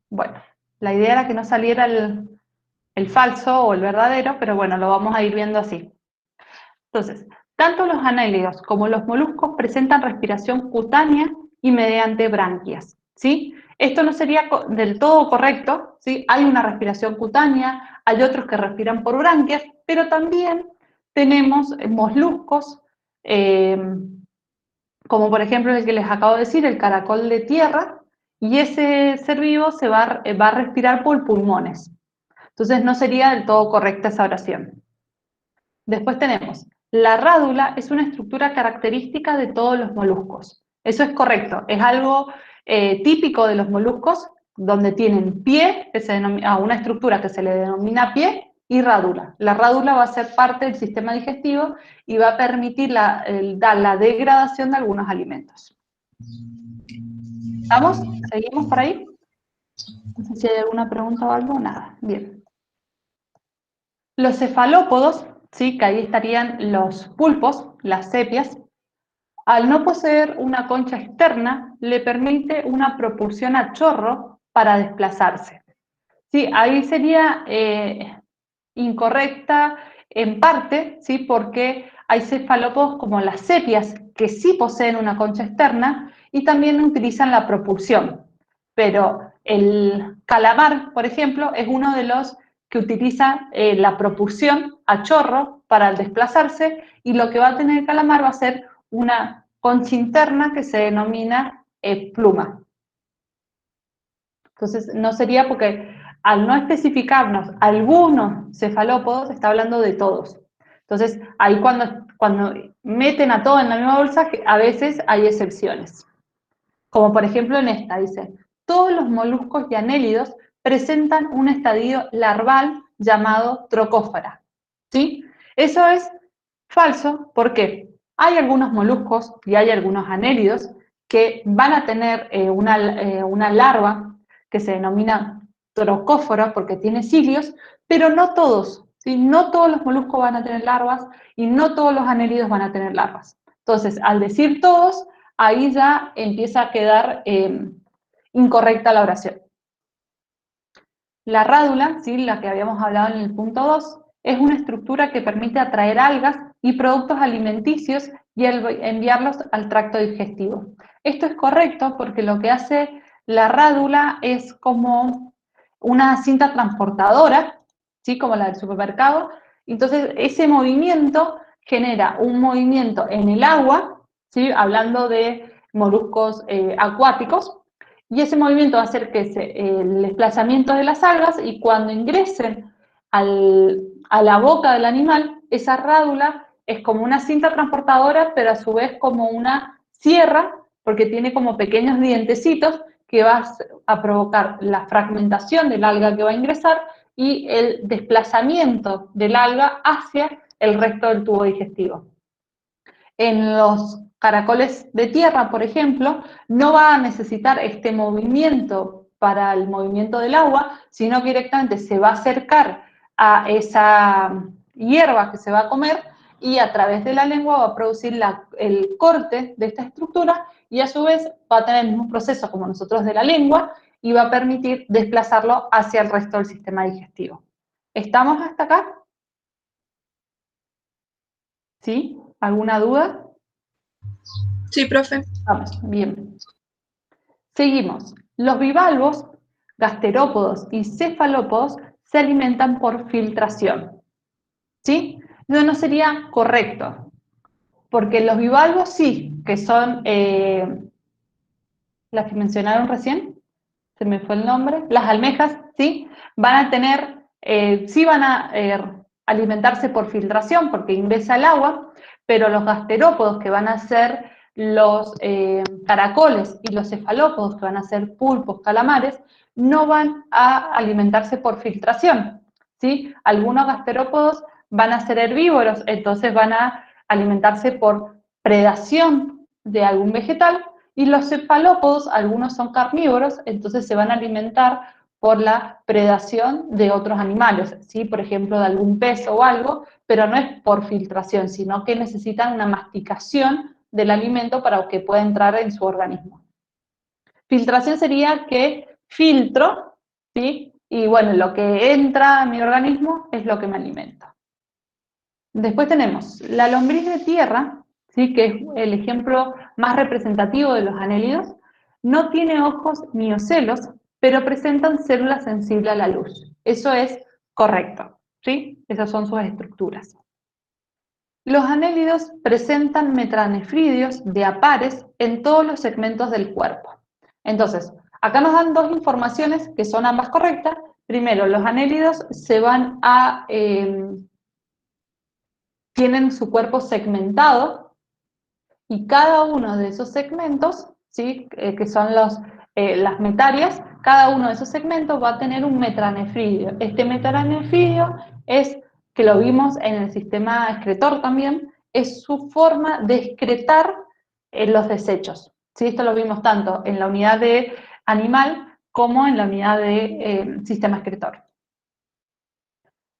Bueno, la idea era que no saliera el falso o el verdadero, pero bueno, lo vamos a ir viendo así. Entonces, tanto los anélidos como los moluscos presentan respiración cutánea y mediante branquias, ¿sí? Esto no sería del todo correcto, ¿sí? Hay una respiración cutánea, hay otros que respiran por branquias, pero también tenemos moluscos, como por ejemplo el que les acabo de decir, el caracol de tierra, y ese ser vivo va a respirar por pulmones. Entonces no sería del todo correcta esa oración. Después tenemos, la rádula es una estructura característica de todos los moluscos. Eso es correcto, es algo típico de los moluscos, donde tienen pie, que se denomina, una estructura que se le denomina pie, y rádula. La rádula va a ser parte del sistema digestivo y va a permitir la degradación de algunos alimentos. ¿Estamos? ¿Seguimos por ahí? No sé si hay alguna pregunta o algo. Nada. Bien. Los cefalópodos, ¿sí? Que ahí estarían los pulpos, las sepias, al no poseer una concha externa, le permite una propulsión a chorro para desplazarse. Sí, ahí sería incorrecta en parte, ¿sí? Porque hay cefalópodos como las sepias, que sí poseen una concha externa y también utilizan la propulsión. Pero el calamar, por ejemplo, es uno de los que utiliza la propulsión a chorro para desplazarse, y lo que va a tener el calamar va a ser una concha interna que se denomina pluma. Entonces, no sería porque al no especificarnos algunos cefalópodos, está hablando de todos. Entonces, ahí cuando meten a todo en la misma bolsa, a veces hay excepciones. Como por ejemplo en esta, dice, todos los moluscos y anélidos presentan un estadio larval llamado trocófora. ¿Sí? Eso es falso porque hay algunos moluscos y hay algunos anélidos que van a tener una larva que se denomina trocófora porque tiene cilios, pero no todos, ¿sí? No todos los moluscos van a tener larvas y no todos los anélidos van a tener larvas. Entonces, al decir todos, ahí ya empieza a quedar incorrecta la oración. La rádula, ¿sí?, la que habíamos hablado en el punto 2, es una estructura que permite atraer algas y productos alimenticios y enviarlos al tracto digestivo. Esto es correcto porque lo que hace la rádula es como una cinta transportadora, ¿sí?, como la del supermercado. Entonces, ese movimiento genera un movimiento en el agua, ¿sí?, hablando de moluscos acuáticos, y ese movimiento va a hacer que el desplazamiento de las algas, y cuando ingresen a la boca del animal, esa rádula es como una cinta transportadora, pero a su vez como una sierra, porque tiene como pequeños dientecitos que va a provocar la fragmentación del alga que va a ingresar y el desplazamiento del alga hacia el resto del tubo digestivo. En los caracoles de tierra, por ejemplo, no va a necesitar este movimiento para el movimiento del agua, sino que directamente se va a acercar a esa hierba que se va a comer y a través de la lengua va a producir el corte de esta estructura y a su vez va a tener el mismo proceso como nosotros de la lengua y va a permitir desplazarlo hacia el resto del sistema digestivo. ¿Estamos hasta acá? ¿Sí? ¿Alguna duda? Sí, profe. Vamos, bien. Seguimos. Los bivalvos, gasterópodos y cefalópodos se alimentan por filtración. ¿Sí? Eso no sería correcto, porque los bivalvos sí, que son las que mencionaron recién, se me fue el nombre, las almejas, ¿sí? Van a tener, sí van a alimentarse por filtración porque ingresa el agua, pero los gasterópodos, que van a ser los caracoles, y los cefalópodos, que van a ser pulpos, calamares, no van a alimentarse por filtración, ¿sí? Algunos gasterópodos van a ser herbívoros, entonces van a alimentarse por predación de algún vegetal, y los cefalópodos, algunos son carnívoros, entonces se van a alimentar por la predación de otros animales, ¿sí? Por ejemplo, de algún pez o algo, pero no es por filtración, sino que necesitan una masticación del alimento para que pueda entrar en su organismo. Filtración sería que filtro, ¿sí? Y bueno, lo que entra a mi organismo es lo que me alimenta. Después tenemos la lombriz de tierra, ¿sí?, que es el ejemplo más representativo de los anélidos. No tiene ojos ni ocelos, pero presentan células sensibles a la luz. Eso es correcto, ¿sí? Esas son sus estructuras. Los anélidos presentan metranefridios de a pares en todos los segmentos del cuerpo. Entonces, acá nos dan dos informaciones que son ambas correctas. Primero, los anélidos se van a tienen su cuerpo segmentado, y cada uno de esos segmentos, ¿sí?, que son las metarias, cada uno de esos segmentos va a tener un metranefridio. Este metranefridio es, que lo vimos en el sistema excretor también, es su forma de excretar los desechos. ¿Sí? Esto lo vimos tanto en la unidad de animal como en la unidad de sistema excretor.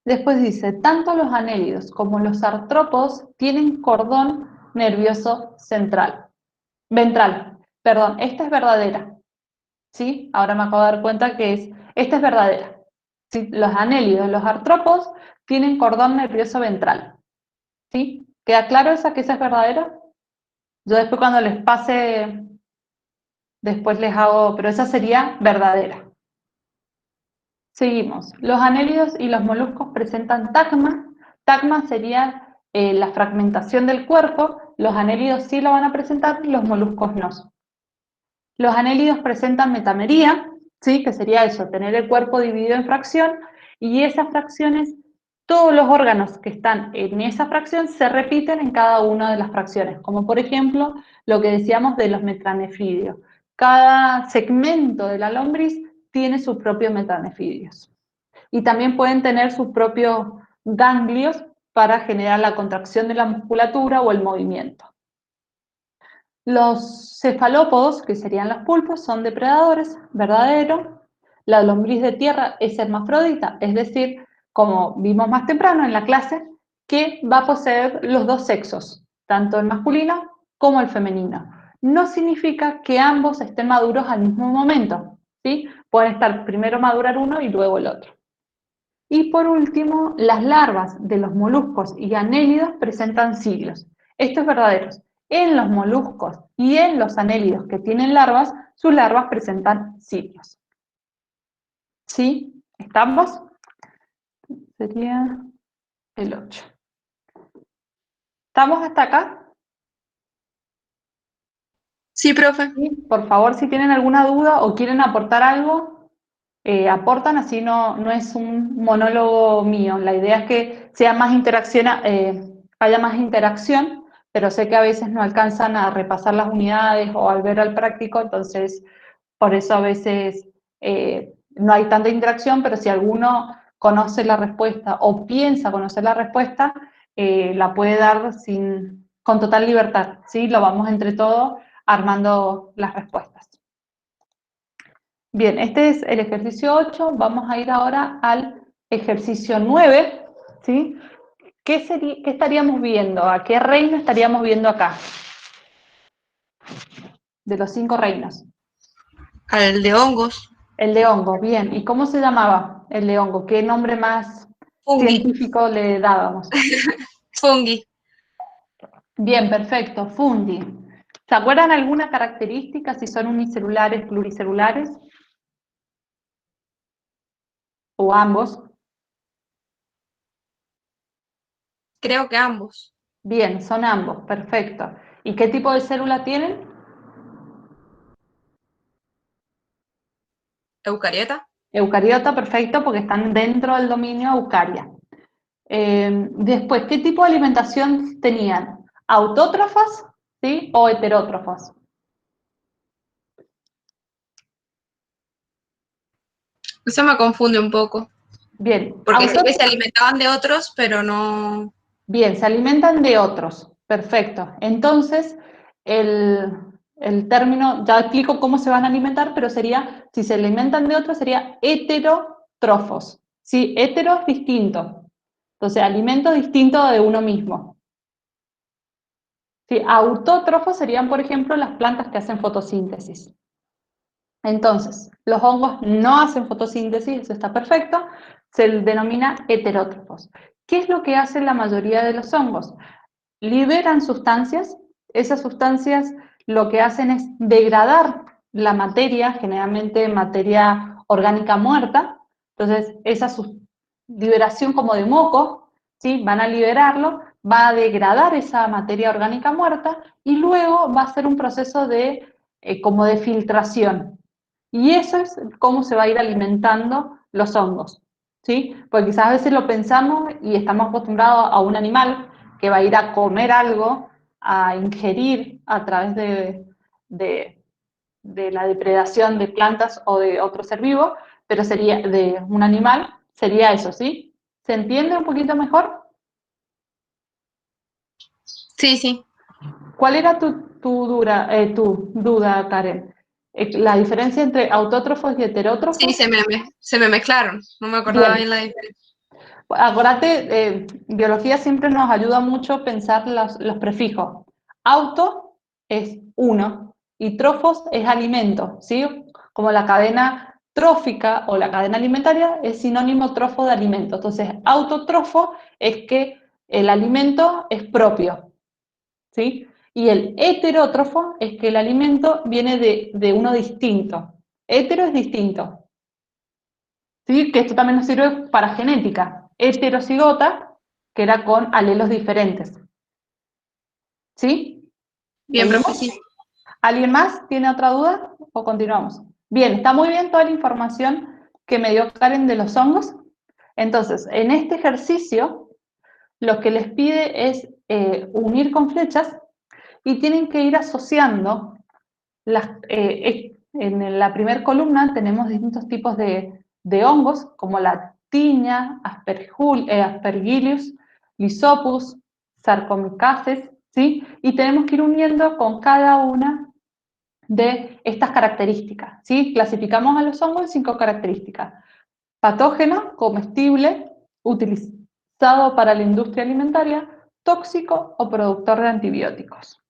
Después dice, tanto los anélidos como los artrópodos tienen cordón nervioso ventral. Perdón, esta es verdadera. ¿Sí? Ahora me acabo de dar cuenta que esta es verdadera. ¿Sí? Los anélidos, los artrópodos tienen cordón nervioso ventral. ¿Sí? ¿Queda claro que esa es verdadera? Yo después cuando les pase, después les hago, pero esa sería verdadera. Seguimos. Los anélidos y los moluscos presentan tagma. Tagma sería la fragmentación del cuerpo. Los anélidos sí lo van a presentar, los moluscos no. Los anélidos presentan metamería, ¿sí?, que sería eso, tener el cuerpo dividido en fracción, y esas fracciones, todos los órganos que están en esa fracción se repiten en cada una de las fracciones, como por ejemplo lo que decíamos de los metranefridios. Cada segmento de la lombriz tiene sus propios metranefridios. Y también pueden tener sus propios ganglios para generar la contracción de la musculatura o el movimiento. Los cefalópodos, que serían los pulpos, son depredadores, verdadero. La lombriz de tierra es hermafrodita, es decir, como vimos más temprano en la clase, que va a poseer los dos sexos, tanto el masculino como el femenino. No significa que ambos estén maduros al mismo momento, ¿sí? Pueden estar primero madurar uno y luego el otro. Y por último, las larvas de los moluscos y anélidos presentan cilios. Esto es verdadero. En los moluscos y en los anélidos que tienen larvas, sus larvas presentan cilios. ¿Sí? ¿Estamos? Sería el 8. ¿Estamos hasta acá? Sí, profe. ¿Sí? Por favor, si tienen alguna duda o quieren aportar algo, aportan, así no es un monólogo mío. La idea es que sea más interacción, haya más interacción, pero sé que a veces no alcanzan a repasar las unidades o al ver al práctico, entonces por eso a veces no hay tanta interacción, pero si alguno conoce la respuesta o piensa conocer la respuesta, la puede dar con total libertad, ¿sí? Lo vamos entre todos armando las respuestas. Bien, este es el ejercicio 8, vamos a ir ahora al ejercicio 9, ¿sí? ¿Qué estaríamos viendo? ¿A qué reino estaríamos viendo acá? De los 5 reinos. Al de hongos. El de hongo, bien. ¿Y cómo se llamaba el de hongo? ¿Qué nombre más Fungi. científico le dábamos? Fungi. Bien, perfecto, fungi. ¿Se acuerdan alguna característica si son unicelulares, pluricelulares? ¿O ambos? Creo que ambos. Bien, son ambos, perfecto. ¿Y qué tipo de célula tienen? Eucariota. Eucariota, perfecto, porque están dentro del dominio eucaria. Después, ¿qué tipo de alimentación tenían? ¿Autótrofas, sí, o heterótrofas? Eso me confunde un poco. Bien, Porque sé que se alimentaban de otros, pero no. bien, se alimentan de otros, perfecto. Entonces, el, el término, ya explico cómo se van a alimentar, pero sería, si se alimentan de otros, sería heterótrofos, ¿sí? Hetero es distinto, entonces alimento distinto de uno mismo. ¿Sí? Autótrofos serían, por ejemplo, las plantas que hacen fotosíntesis. Entonces, los hongos no hacen fotosíntesis, eso está perfecto, se denomina heterótrofos. ¿Qué es lo que hacen la mayoría de los hongos? Liberan sustancias, esas sustancias lo que hacen es degradar la materia, generalmente materia orgánica muerta, entonces esa liberación como de moco, ¿sí? Van a liberarlo, va a degradar esa materia orgánica muerta y luego va a ser un proceso como de filtración. Y eso es cómo se va a ir alimentando los hongos, ¿sí? Porque quizás a veces lo pensamos y estamos acostumbrados a un animal que va a ir a comer algo, a ingerir a través de la depredación de plantas o de otro ser vivo, pero sería de un animal, sería eso, ¿sí? ¿Se entiende un poquito mejor? Sí, sí. ¿Cuál era tu duda, Karen? ¿La diferencia entre autótrofos y Sí, heterótrofos? se me mezclaron. No me acordaba Bien, bien la diferencia. acuérdate, biología siempre nos ayuda mucho a pensar los prefijos. Auto es uno y trofos es alimento, ¿sí? Como la cadena trófica o la cadena alimentaria es sinónimo trofo de alimento. Entonces, autotrofo es que el alimento es propio, ¿sí? Y el heterótrofo es que el alimento viene de uno distinto. Hetero es distinto, ¿sí? Que esto también nos sirve para genética. Heterocigota, que era con alelos diferentes. ¿Sí? Bien, profe, ¿Seguimos? sí. ¿Alguien más tiene otra duda o continuamos? Bien, está muy bien toda la información que me dio Karen de los hongos. Entonces, en este ejercicio, lo que les pide es unir con flechas y tienen que ir asociando en la primera columna tenemos distintos tipos de hongos, como la tiña, Aspergillus, Lysopus, Sarcomicaces, ¿sí? Y tenemos que ir uniendo con cada una de estas características, ¿sí? Clasificamos a los hongos en 5 características. Patógeno, comestible, utilizado para la industria alimentaria, tóxico o productor de antibióticos.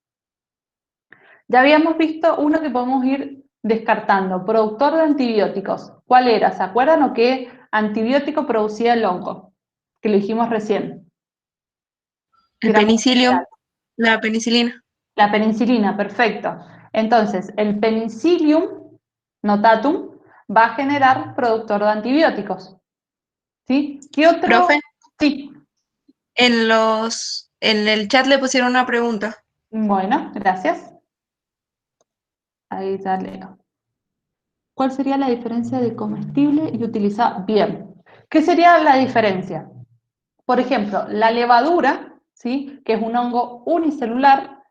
Ya habíamos visto uno que podemos ir descartando, productor de antibióticos. ¿Cuál era? ¿Se acuerdan o qué antibiótico producía el hongo? Que lo dijimos recién. Que El era muy penicillium, general. la penicilina. La penicilina, perfecto. Entonces, el penicillium notatum va a generar productor de antibióticos. ¿Sí? ¿Qué otro? Profe, Sí. en el chat le pusieron una pregunta. Bueno, gracias. Ahí ya leo. ¿Cuál sería la diferencia de comestible y utilizado? Bien. ¿Qué sería la diferencia? Por ejemplo, la levadura, ¿sí? Que es un hongo unicelular,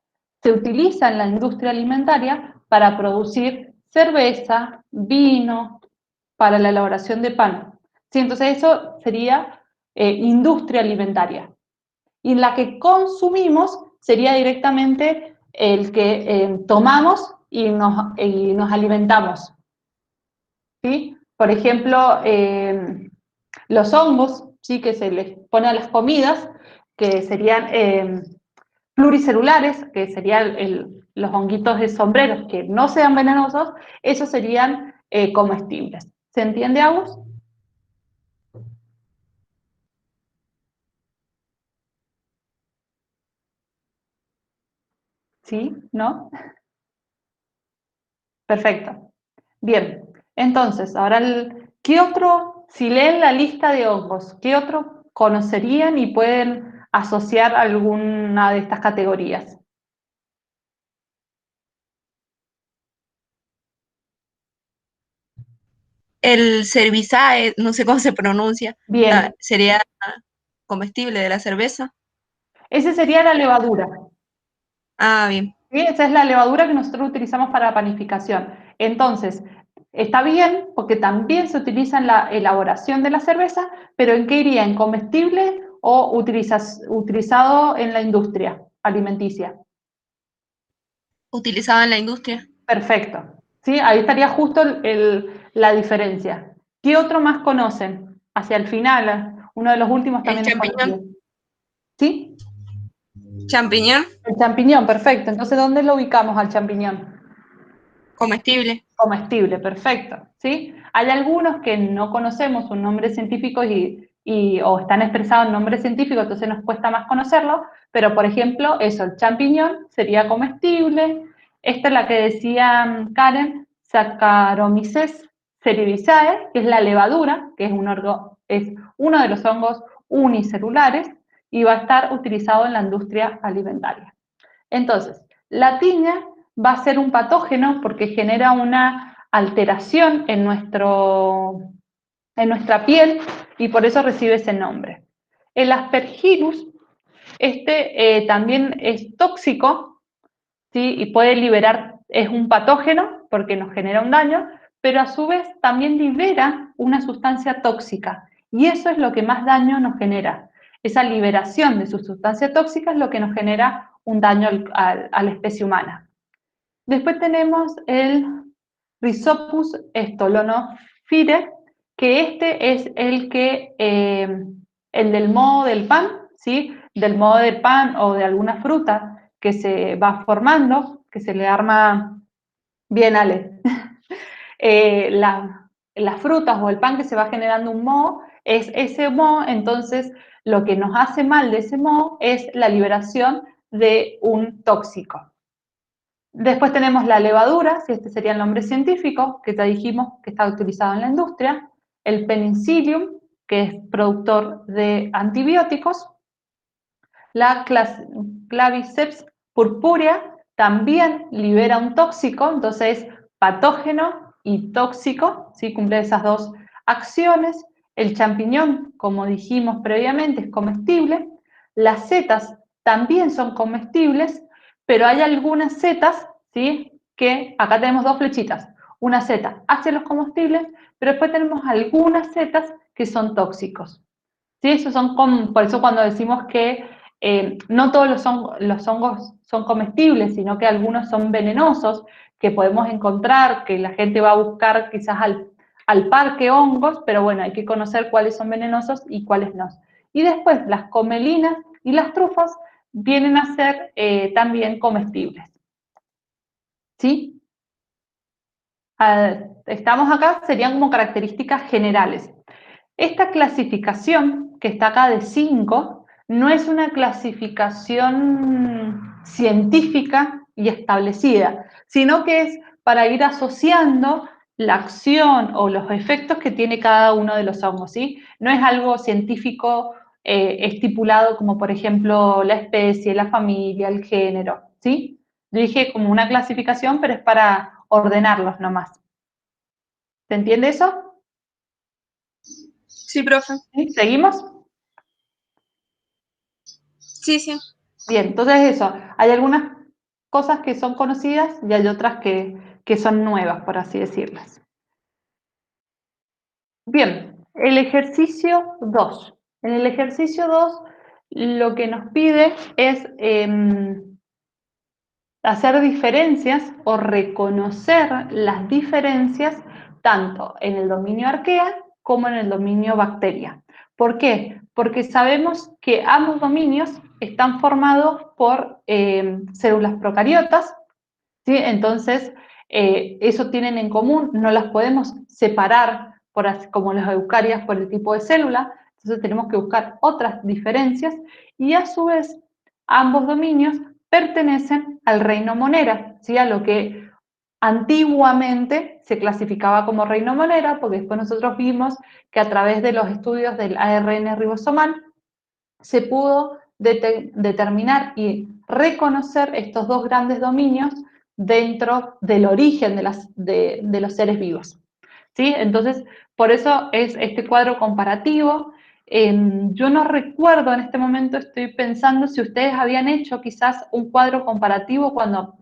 se utiliza en la industria alimentaria para producir cerveza, vino, para la elaboración de pan. ¿Sí? Entonces eso sería industria alimentaria. Y la que consumimos sería directamente el que tomamos y nos alimentamos. ¿Sí? Por ejemplo, los hongos, ¿sí? Que se les pone a las comidas, que serían pluricelulares, que serían los honguitos de sombreros que no sean venenosos, esos serían comestibles. ¿Se entiende, Agus? ¿Sí? ¿No? Perfecto. Bien, entonces, ahora, ¿qué otro, si leen la lista de hongos, qué otro conocerían y pueden asociar alguna de estas categorías? El cervizae, no sé cómo se pronuncia, Bien, sería comestible de la cerveza. esa sería la levadura. Ah, bien. ¿Sí? Esa es la levadura que nosotros utilizamos para panificación. Entonces, está bien porque también se utiliza en la elaboración de la cerveza, pero ¿en qué iría? ¿En comestible o utilizado en la industria alimenticia? Utilizada en la industria. Perfecto. ¿Sí? Ahí estaría justo la diferencia. ¿Qué otro más conocen? Hacia el final, uno de los últimos El también es conocido. champiñón. ¿Sí? Champiñón, El champiñón, perfecto. Entonces, ¿dónde lo ubicamos al champiñón? comestible. Comestible, perfecto. ¿Sí? Hay algunos que no conocemos un nombre científico o están expresados en nombre científico, entonces nos cuesta más conocerlo, pero por ejemplo, eso, el champiñón sería comestible. Esta es la que decía Karen, Saccharomyces cerevisiae, que es la levadura, que es es uno de los hongos unicelulares y va a estar utilizado en la industria alimentaria. Entonces, la tiña va a ser un patógeno porque genera una alteración en nuestra piel y por eso recibe ese nombre. El Aspergillus, también es tóxico, ¿sí? Y puede liberar, es un patógeno porque nos genera un daño, pero a su vez también libera una sustancia tóxica y eso es lo que más daño nos genera. Esa liberación de su sustancia tóxica es lo que nos genera un daño a la especie humana. Después tenemos el Rhizopus stolonophyre, que este es el del moho del pan, ¿sí? Del moho del pan o de alguna fruta que se va formando, que se le arma bien, Ale. Las frutas o el pan que se va generando un moho, es ese moho, entonces lo que nos hace mal de ese moho es la liberación de un tóxico. Después tenemos la levadura, si este sería el nombre científico, que ya dijimos que está utilizado en la industria, el penicillium, que es productor de antibióticos, la Claviceps purpurea también libera un tóxico, entonces es patógeno y tóxico, ¿sí? Cumple esas dos acciones. El champiñón, como dijimos previamente, es comestible. Las setas también son comestibles, pero hay algunas setas, ¿sí? Que acá tenemos dos flechitas. Una seta hacia los comestibles, pero después tenemos algunas setas que son tóxicos. ¿Sí? Por eso cuando decimos que no todos los hongos son comestibles, sino que algunos son venenosos, que podemos encontrar, que la gente va a buscar quizás al parque hongos, pero bueno, hay que conocer cuáles son venenosos y cuáles no. Y después las comelinas y las trufas vienen a ser también comestibles. ¿Sí? Estamos acá, serían como características generales. Esta clasificación, que está acá de 5, no es una clasificación científica y establecida, sino que es para ir asociando la acción o los efectos que tiene cada uno de los hongos, ¿sí? No es algo científico estipulado como, por ejemplo, la especie, la familia, el género, ¿sí? Yo dije como una clasificación, pero es para ordenarlos nomás. ¿Se entiende eso? Sí, profe. ¿Sí? ¿Seguimos? Sí, sí. Bien, entonces eso, hay algunas cosas que son conocidas y hay otras que son nuevas, por así decirlas. Bien, el ejercicio 2. En el ejercicio 2 lo que nos pide es hacer diferencias o reconocer las diferencias tanto en el dominio arquea como en el dominio bacteria. ¿Por qué? Porque sabemos que ambos dominios están formados por células procariotas, ¿sí? Entonces, eso tienen en común, no las podemos separar como las eucarias por el tipo de célula, entonces tenemos que buscar otras diferencias y a su vez ambos dominios pertenecen al reino Monera, ¿sí? A lo que antiguamente se clasificaba como reino Monera, porque después nosotros vimos que a través de los estudios del ARN ribosomal se pudo determinar y reconocer estos dos grandes dominios dentro del origen de los seres vivos. ¿Sí? Entonces, por eso es este cuadro comparativo. Yo no recuerdo en este momento, estoy pensando si ustedes habían hecho quizás un cuadro comparativo cuando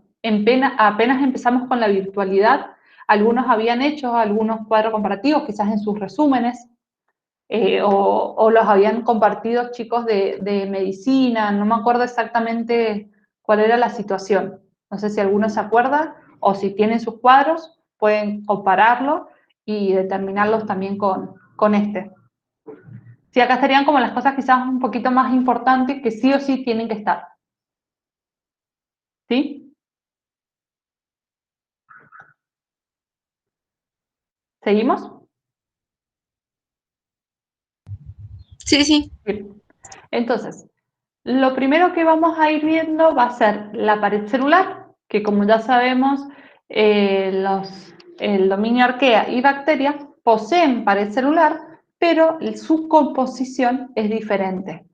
apenas empezamos con la virtualidad. Algunos habían hecho algunos cuadros comparativos, quizás en sus resúmenes. O los habían compartido chicos de medicina, no me acuerdo exactamente cuál era la situación. No sé si alguno se acuerda o si tienen sus cuadros, pueden compararlo y determinarlos también con este. Sí, acá estarían como las cosas quizás un poquito más importantes que sí o sí tienen que estar. ¿Sí? ¿Seguimos? Sí, sí. Bien. Entonces, lo primero que vamos a ir viendo va a ser la pared celular, que como ya sabemos, el dominio arquea y bacterias poseen pared celular, pero su composición es diferente,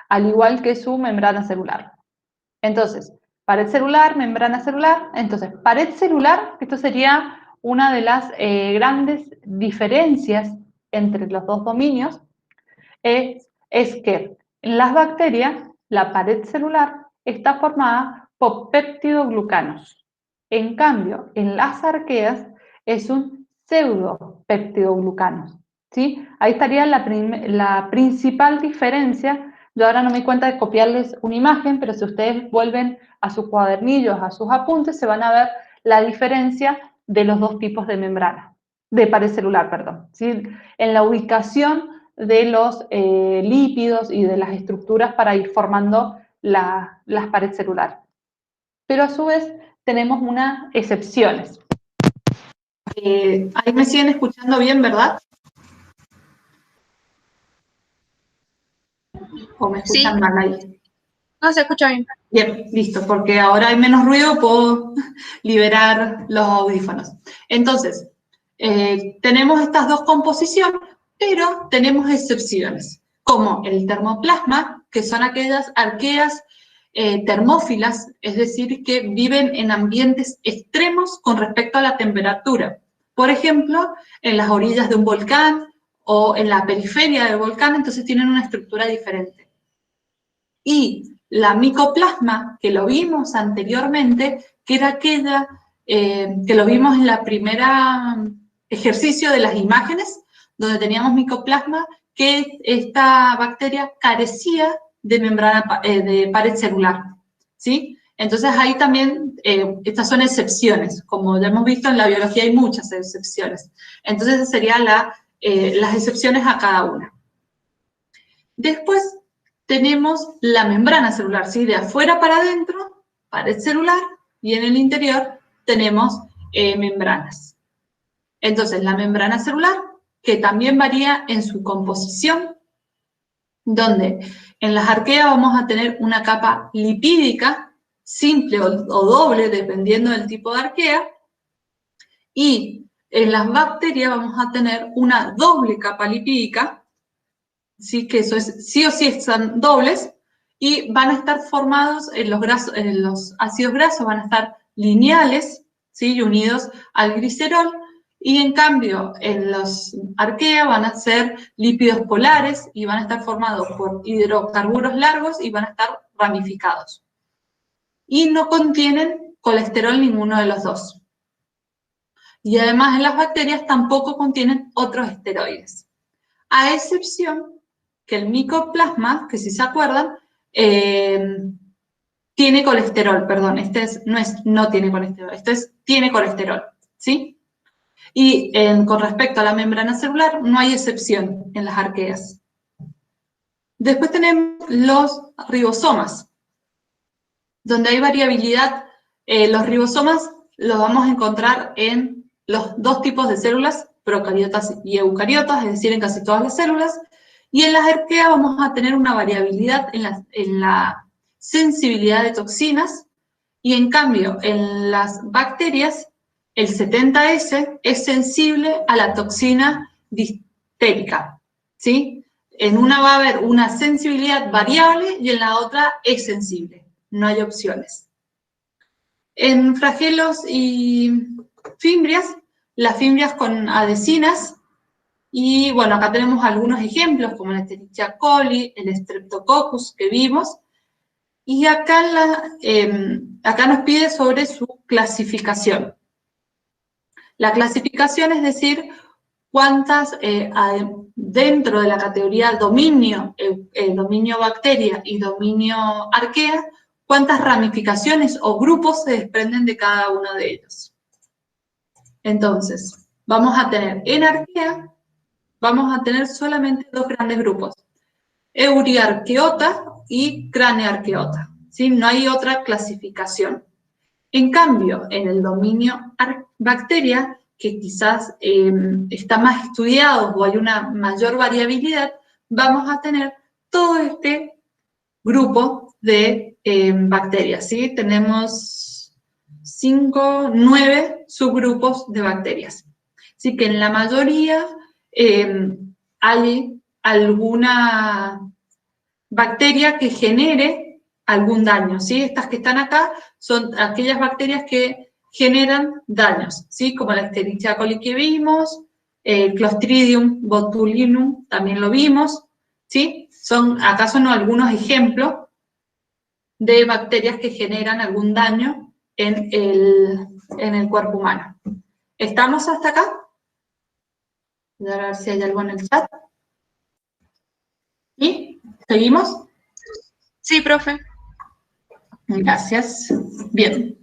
al igual que su membrana celular. Entonces, pared celular, membrana celular. Entonces, pared celular, esto sería una de las grandes diferencias entre los dos dominios, es que en las bacterias la pared celular está formada por peptidoglucanos. En cambio, en las arqueas es un pseudopeptidoglucanos. ¿Sí? Ahí estaría la principal diferencia. Yo ahora no me di cuenta de copiarles una imagen, pero si ustedes vuelven a sus cuadernillos, a sus apuntes, se van a ver la diferencia de los dos tipos de membrana, de pared celular, perdón. ¿Sí? En la ubicación de los lípidos y de las estructuras para ir formando las paredes celulares. Pero a su vez tenemos unas excepciones. Ahí me siguen escuchando bien, ¿verdad? ¿O me escuchan Sí. mal ahí? No, se escucha bien. Bien, listo, porque ahora hay menos ruido, puedo liberar los audífonos. Entonces, tenemos estas dos composiciones, pero tenemos excepciones, como el termoplasma, que son aquellas arqueas termófilas, es decir, que viven en ambientes extremos con respecto a la temperatura. Por ejemplo, en las orillas de un volcán o en la periferia del volcán, entonces tienen una estructura diferente. Y la micoplasma, que lo vimos anteriormente, que era aquella que lo vimos en la primera ejercicio de las imágenes, donde teníamos micoplasma, que esta bacteria carecía de membrana, de pared celular, ¿sí? Entonces ahí también, estas son excepciones, como ya hemos visto en la biología hay muchas excepciones. Entonces esas serían las excepciones a cada una. Después tenemos la membrana celular, ¿sí? De afuera para adentro, pared celular, y en el interior, tenemos membranas. Entonces, la membrana celular, que también varía en su composición, donde en las arqueas vamos a tener una capa lipídica, simple o doble, dependiendo del tipo de arquea, y en las bacterias vamos a tener una doble capa lipídica, ¿sí? Que eso es, sí o sí están dobles, y van a estar formados en los ácidos grasos, van a estar lineales, ¿sí? Y unidos al glicerol, y en cambio en los arquea van a ser lípidos polares y van a estar formados por hidrocarburos largos y van a estar ramificados. Y no contienen colesterol ninguno de los dos. Y además en las bacterias tampoco contienen otros esteroides. A excepción que el micoplasma, que si se acuerdan, tiene colesterol, perdón, no tiene colesterol, tiene colesterol, ¿sí? Y con respecto a la membrana celular, no hay excepción en las arqueas. Después tenemos los ribosomas, donde hay variabilidad. Los ribosomas los vamos a encontrar en los dos tipos de células, procariotas y eucariotas, es decir, en casi todas las células. Y en las arqueas vamos a tener una variabilidad en la sensibilidad de toxinas, y en cambio en las bacterias el 70S es sensible a la toxina distérica, ¿sí? En una va a haber una sensibilidad variable y en la otra es sensible, no hay opciones. En flagelos y fimbrias, las fimbrias con adhesinas, y bueno, acá tenemos algunos ejemplos como la Escherichia coli, el Streptococcus que vimos, y acá, acá nos pide sobre su clasificación. La clasificación es decir, cuántas dentro de la categoría dominio, dominio bacteria y dominio arquea, cuántas ramificaciones o grupos se desprenden de cada uno de ellos. Entonces, vamos a tener en arquea, vamos a tener solamente dos grandes grupos, Euriarqueota y Cranearqueota, ¿sí? No hay otra clasificación. En cambio, en el dominio bacteria, que quizás está más estudiado o hay una mayor variabilidad, vamos a tener todo este grupo de bacterias, ¿sí? Tenemos 9 subgrupos de bacterias. Así que en la mayoría hay alguna bacteria que genere algún daño, ¿sí? Estas que están acá son aquellas bacterias que generan daños, ¿sí? Como la Escherichia coli que vimos, el Clostridium botulinum también lo vimos, ¿sí? Acá son algunos ejemplos de bacterias que generan algún daño en el cuerpo humano. ¿Estamos hasta acá? Voy a ver si hay algo en el chat. ¿Y seguimos? Sí, profe. Gracias. Bien.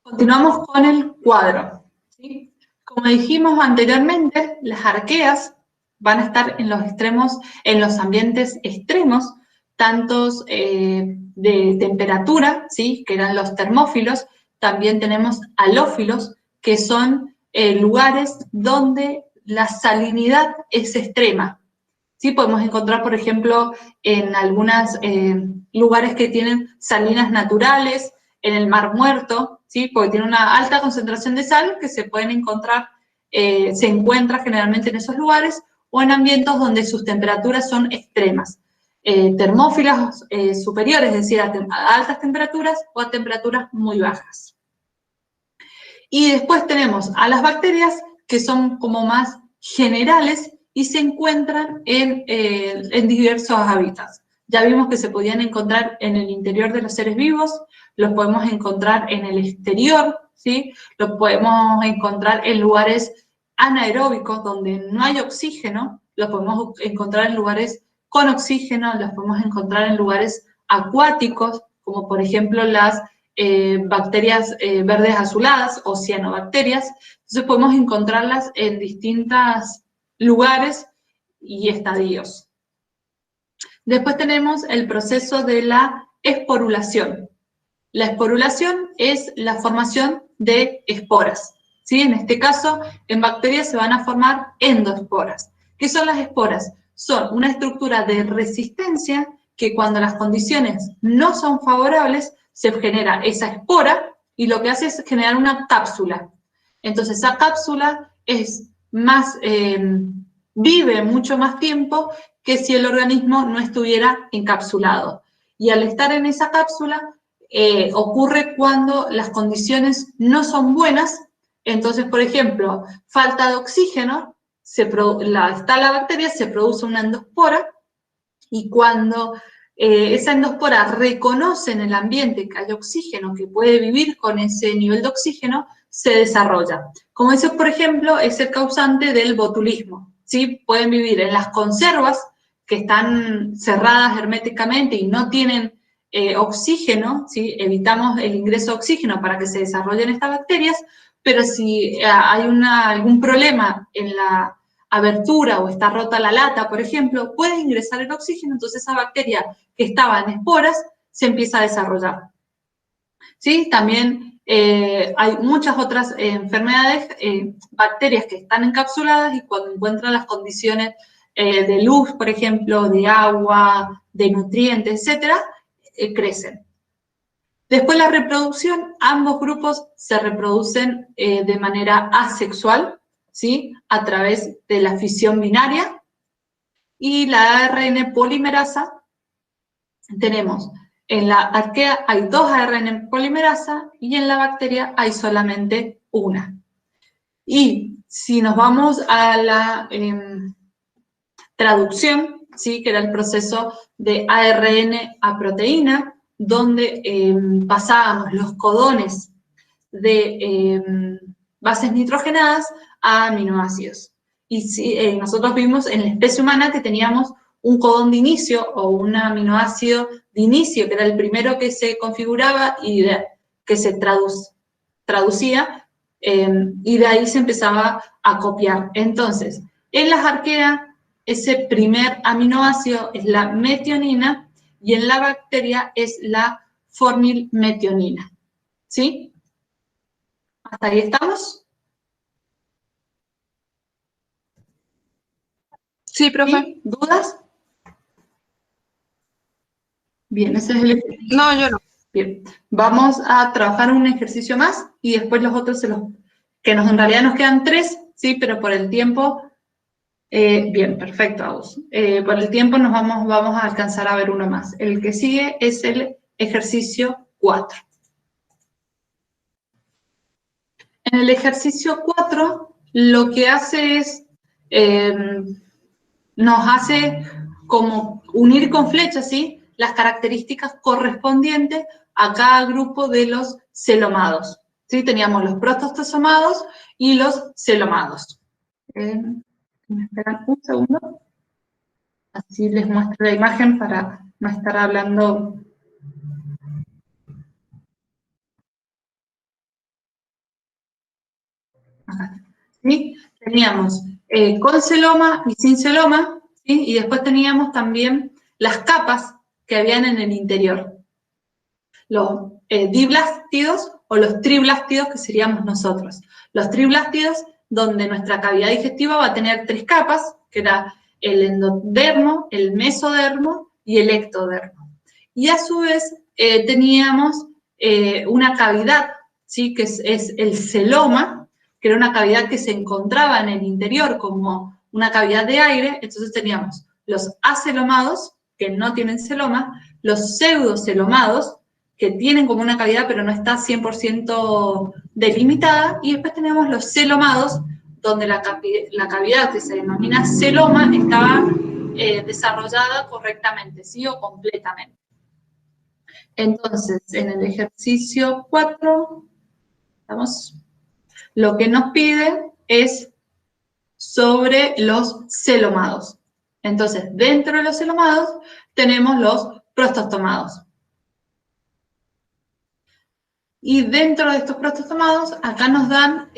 Continuamos con el cuadro, ¿sí? Como dijimos anteriormente, las arqueas van a estar en los extremos, en los ambientes extremos, tantos de temperatura, ¿sí? Que eran los termófilos. También tenemos halófilos, que son lugares donde la salinidad es extrema. ¿Sí? Podemos encontrar, por ejemplo, en algunos lugares que tienen salinas naturales, en el Mar Muerto, ¿sí? Porque tiene una alta concentración de sal que se pueden encontrar, se encuentra generalmente en esos lugares, o en ambientes donde sus temperaturas son extremas. Termófilas superiores, es decir, a altas temperaturas o a temperaturas muy bajas. Y después tenemos a las bacterias que son como más generales y se encuentran en diversos hábitats. Ya vimos que se podían encontrar en el interior de los seres vivos, los podemos encontrar en el exterior, ¿sí? Los podemos encontrar en lugares anaeróbicos donde no hay oxígeno, los podemos encontrar en lugares con oxígeno, los podemos encontrar en lugares acuáticos, como por ejemplo las bacterias verdes azuladas o cianobacterias. Entonces podemos encontrarlas en distintos lugares y estadios. Después tenemos el proceso de la esporulación. La esporulación es la formación de esporas, ¿sí? En este caso, en bacterias se van a formar endoesporas. ¿Qué son las esporas? Son una estructura de resistencia que cuando las condiciones no son favorables, se genera esa espora y lo que hace es generar una cápsula. Entonces, esa cápsula es más, vive mucho más tiempo que si el organismo no estuviera encapsulado. Y al estar en esa cápsula, ocurre cuando las condiciones no son buenas. Entonces, por ejemplo, falta de oxígeno, está la bacteria, se produce una endospora, y cuando esa endospora reconoce en el ambiente que hay oxígeno, que puede vivir con ese nivel de oxígeno, se desarrolla. Como eso, por ejemplo, es el causante del botulismo, ¿sí? Pueden vivir en las conservas que están cerradas herméticamente y no tienen oxígeno, ¿sí? Evitamos el ingreso de oxígeno para que se desarrollen estas bacterias, pero si hay algún problema en la abertura o está rota la lata, por ejemplo, puede ingresar el oxígeno, entonces esa bacteria que estaba en esporas se empieza a desarrollar. ¿Sí? También hay muchas otras enfermedades, bacterias que están encapsuladas y cuando encuentran las condiciones de luz, por ejemplo, de agua, de nutrientes, etcétera, crecen. Después la reproducción, ambos grupos se reproducen de manera asexual, ¿sí? A través de la fisión binaria, y la ARN polimerasa, tenemos, en la arquea hay 2 ARN polimerasa y en la bacteria hay solamente una. Y si nos vamos a la traducción, ¿sí? Que era el proceso de ARN a proteína, donde pasábamos los codones de bases nitrogenadas a aminoácidos. Y si, nosotros vimos en la especie humana que teníamos un codón de inicio o un aminoácido de inicio, que era el primero que se configuraba y que se traducía, y de ahí se empezaba a copiar. Entonces, en las arqueas, ese primer aminoácido es la metionina y en la bacteria es la formilmetionina. ¿Sí? ¿Hasta ahí estamos? Sí, profe. ¿Sí? ¿Dudas? Bien, ese es el ejercicio. No, yo no. Bien, vamos a trabajar un ejercicio más y después los otros que en realidad nos quedan 3, ¿sí? Pero por el tiempo, bien, perfecto, Agus. Por el tiempo vamos a alcanzar a ver uno más. El que sigue es el ejercicio 4. En el ejercicio 4, lo que hace es, nos hace como unir con flechas, ¿sí? Las características correspondientes a cada grupo de los celomados. ¿Sí? Teníamos los protostosomados y los celomados. ¿Me esperan un segundo? Así les muestro la imagen para no estar hablando. Acá. ¿Sí? Teníamos con celoma y sin celoma, ¿sí? Y después teníamos también las capas que habían en el interior. Los diblástidos o los triblástidos, que seríamos nosotros. Los triblástidos, donde nuestra cavidad digestiva va a tener 3 capas, que era el endodermo, el mesodermo y el ectodermo. Y a su vez teníamos una cavidad, ¿sí? Que es el celoma, que era una cavidad que se encontraba en el interior como una cavidad de aire. Entonces teníamos los acelomados, que no tienen celoma, los pseudocelomados, que tienen como una cavidad pero no está 100% delimitada, y después tenemos los celomados, donde la cavidad que se denomina celoma estaba desarrollada correctamente, ¿sí? O completamente. Entonces, en el ejercicio 4, lo que nos pide es sobre los celomados. Entonces, dentro de los celomados tenemos los protostomados. Y dentro de estos protostomados, acá nos dan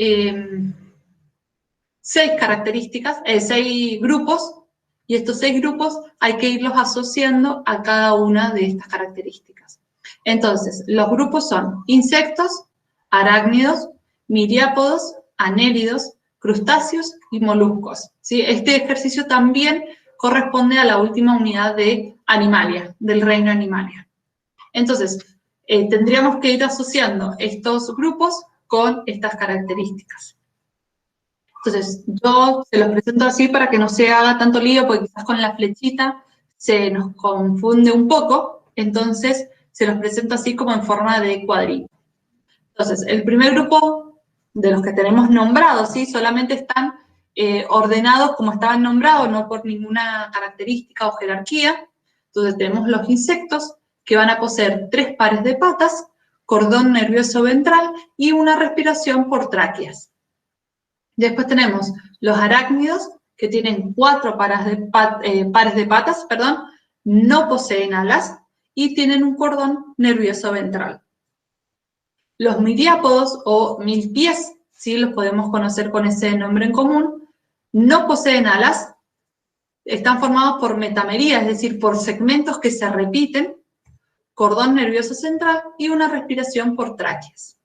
6 características, 6 grupos, y estos 6 grupos hay que irlos asociando a cada una de estas características. Entonces, los grupos son insectos, arácnidos, miriápodos, anélidos, crustáceos y moluscos, ¿sí? Este ejercicio también corresponde a la última unidad de Animalia, del reino Animalia. Entonces, tendríamos que ir asociando estos grupos con estas características. Entonces, yo se los presento así para que no se haga tanto lío, porque quizás con la flechita se nos confunde un poco, entonces se los presento así como en forma de cuadrito. Entonces, el primer grupo de los que tenemos nombrados, ¿sí? Solamente están ordenados como estaban nombrados, no por ninguna característica o jerarquía. Entonces, tenemos los insectos, que van a poseer 3 pares de patas, cordón nervioso ventral y una respiración por tráqueas. Después tenemos los arácnidos, que tienen 4 pares de patas, no poseen alas y tienen un cordón nervioso ventral. Los miriápodos o milpies, ¿sí? Los podemos conocer con ese nombre en común, no poseen alas, están formados por metamería, es decir, por segmentos que se repiten, cordón nervioso central y una respiración por tráqueas.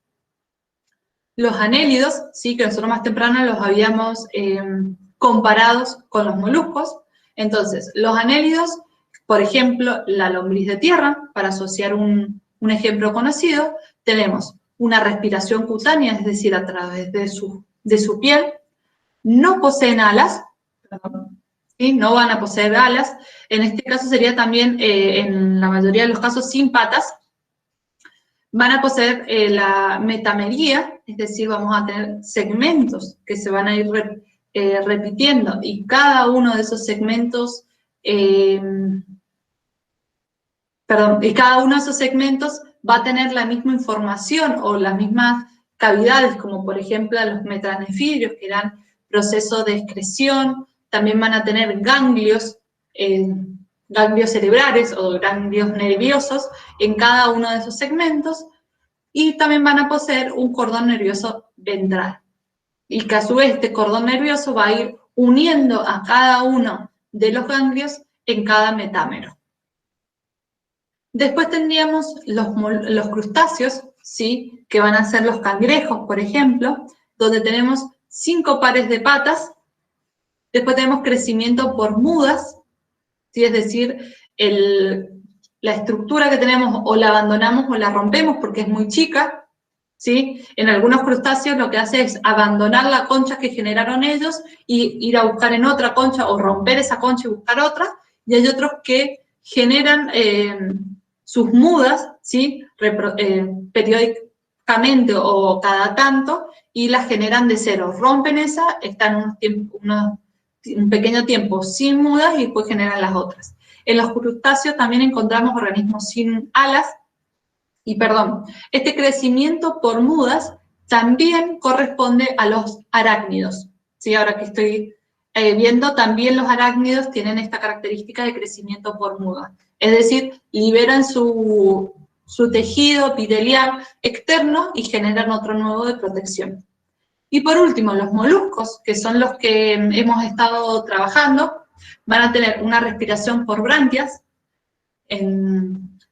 Los anélidos, sí, que nosotros más temprano los habíamos comparados con los moluscos. Entonces, los anélidos, por ejemplo, la lombriz de tierra, para asociar un ejemplo conocido, tenemos una respiración cutánea, es decir, a través de su piel, no poseen alas, ¿sí? No van a poseer alas, en este caso sería también, en la mayoría de los casos, sin patas. Van a poseer la metamería, es decir, vamos a tener segmentos que se van a ir repitiendo, y cada uno de esos segmentos, va a tener la misma información o las mismas cavidades, como por ejemplo los metanefrios, que dan proceso de excreción. También van a tener ganglios, ganglios cerebrales o ganglios nerviosos en cada uno de esos segmentos, y también van a poseer un cordón nervioso ventral. Y que a su vez este cordón nervioso va a ir uniendo a cada uno de los ganglios en cada metámero. Después tendríamos los crustáceos, ¿sí? Que van a ser los cangrejos, por ejemplo, donde tenemos 5 pares de patas. Después tenemos crecimiento por mudas, ¿sí? Es decir, la estructura que tenemos o la abandonamos o la rompemos porque es muy chica, ¿sí? En algunos crustáceos lo que hace es abandonar la concha que generaron ellos y ir a buscar en otra concha o romper esa concha y buscar otra, y hay otros que generan sus mudas, ¿sí? Periódicamente o cada tanto, y las generan de cero. Rompen esa, están un pequeño tiempo sin mudas y después generan las otras. En los crustáceos también encontramos organismos sin alas, y este crecimiento por mudas también corresponde a los arácnidos, ¿sí? Ahora que estoy viendo, también los arácnidos tienen esta característica de crecimiento por muda. Es decir, liberan su tejido epitelial externo y generan otro nuevo de protección. Y por último, los moluscos, que son los que hemos estado trabajando, van a tener una respiración por branquias.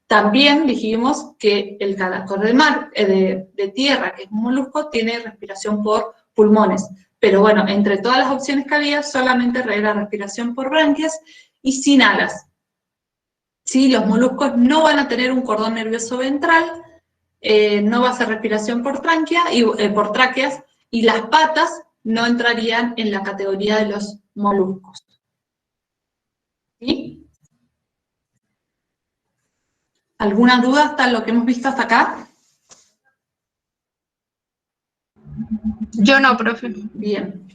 También dijimos que el cadacor del mar, de tierra, que es un molusco, tiene respiración por pulmones. Pero bueno, entre todas las opciones que había, solamente era respiración por branquias y sin alas. ¿Sí? Los moluscos no van a tener un cordón nervioso ventral, no va a ser respiración por tráqueas, y las patas no entrarían en la categoría de los moluscos. ¿Sí? ¿Alguna duda hasta lo que hemos visto hasta acá? Yo no, profe. Bien.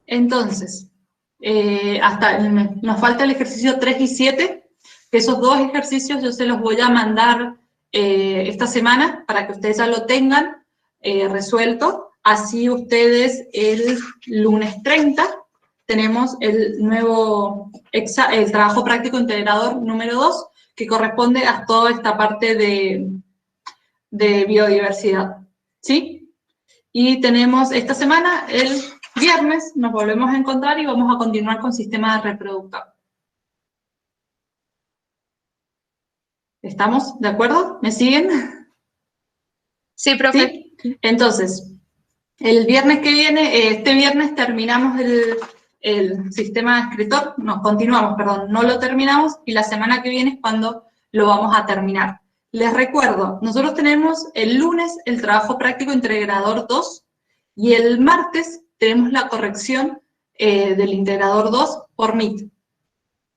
Entonces, nos falta el ejercicio 3 y 7, que esos 2 ejercicios yo se los voy a mandar esta semana para que ustedes ya lo tengan resuelto. Así ustedes el lunes 30 tenemos el trabajo práctico integrador número 2, que corresponde a toda esta parte de biodiversidad, ¿sí? Y tenemos esta semana, el viernes, nos volvemos a encontrar y vamos a continuar con sistema reproductor. ¿Estamos de acuerdo? ¿Me siguen? Sí, profe. ¿Sí? Entonces, el viernes que viene, este viernes terminamos el sistema de escritor, no, continuamos, perdón, no lo terminamos, y la semana que viene es cuando lo vamos a terminar. Les recuerdo, nosotros tenemos el lunes el trabajo práctico integrador 2, y el martes tenemos la corrección del integrador 2 por Meet.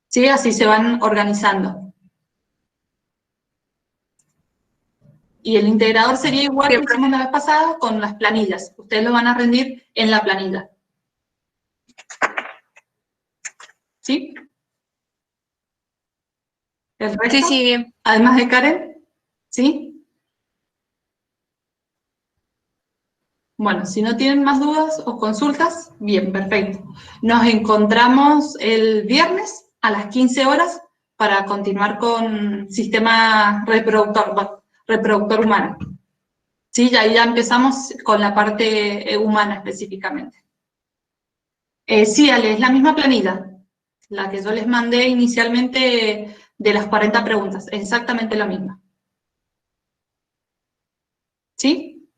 ¿Sí? Así se van organizando. Y el integrador sería igual que hicimos la vez pasada con las planillas. Ustedes lo van a rendir en la planilla. ¿Sí? ¿El resto? Sí, sí, bien. Además de Karen, ¿sí? Bueno, si no tienen más dudas o consultas, bien, perfecto. Nos encontramos el viernes a las 15 horas para continuar con sistema reproductor humano. Sí, ya empezamos con la parte humana específicamente. Sí, Ale, es la misma planilla, la que yo les mandé inicialmente de las 40 preguntas, exactamente la misma. ¿Sí?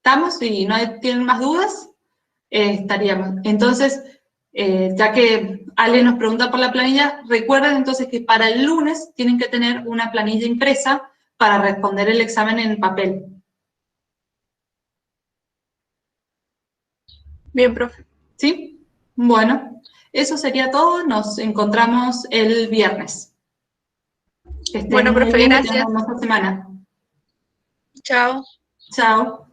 ¿Estamos? Si no tienen más dudas, estaríamos. Entonces, ya que Ale nos pregunta por la planilla, recuerden entonces que para el lunes tienen que tener una planilla impresa para responder el examen en papel. Bien, profe. ¿Sí? Bueno, eso sería todo. Nos encontramos el viernes. Que estén Bueno, muy profe, bien y gracias. tengan una hermosa semana. Chao. Chao.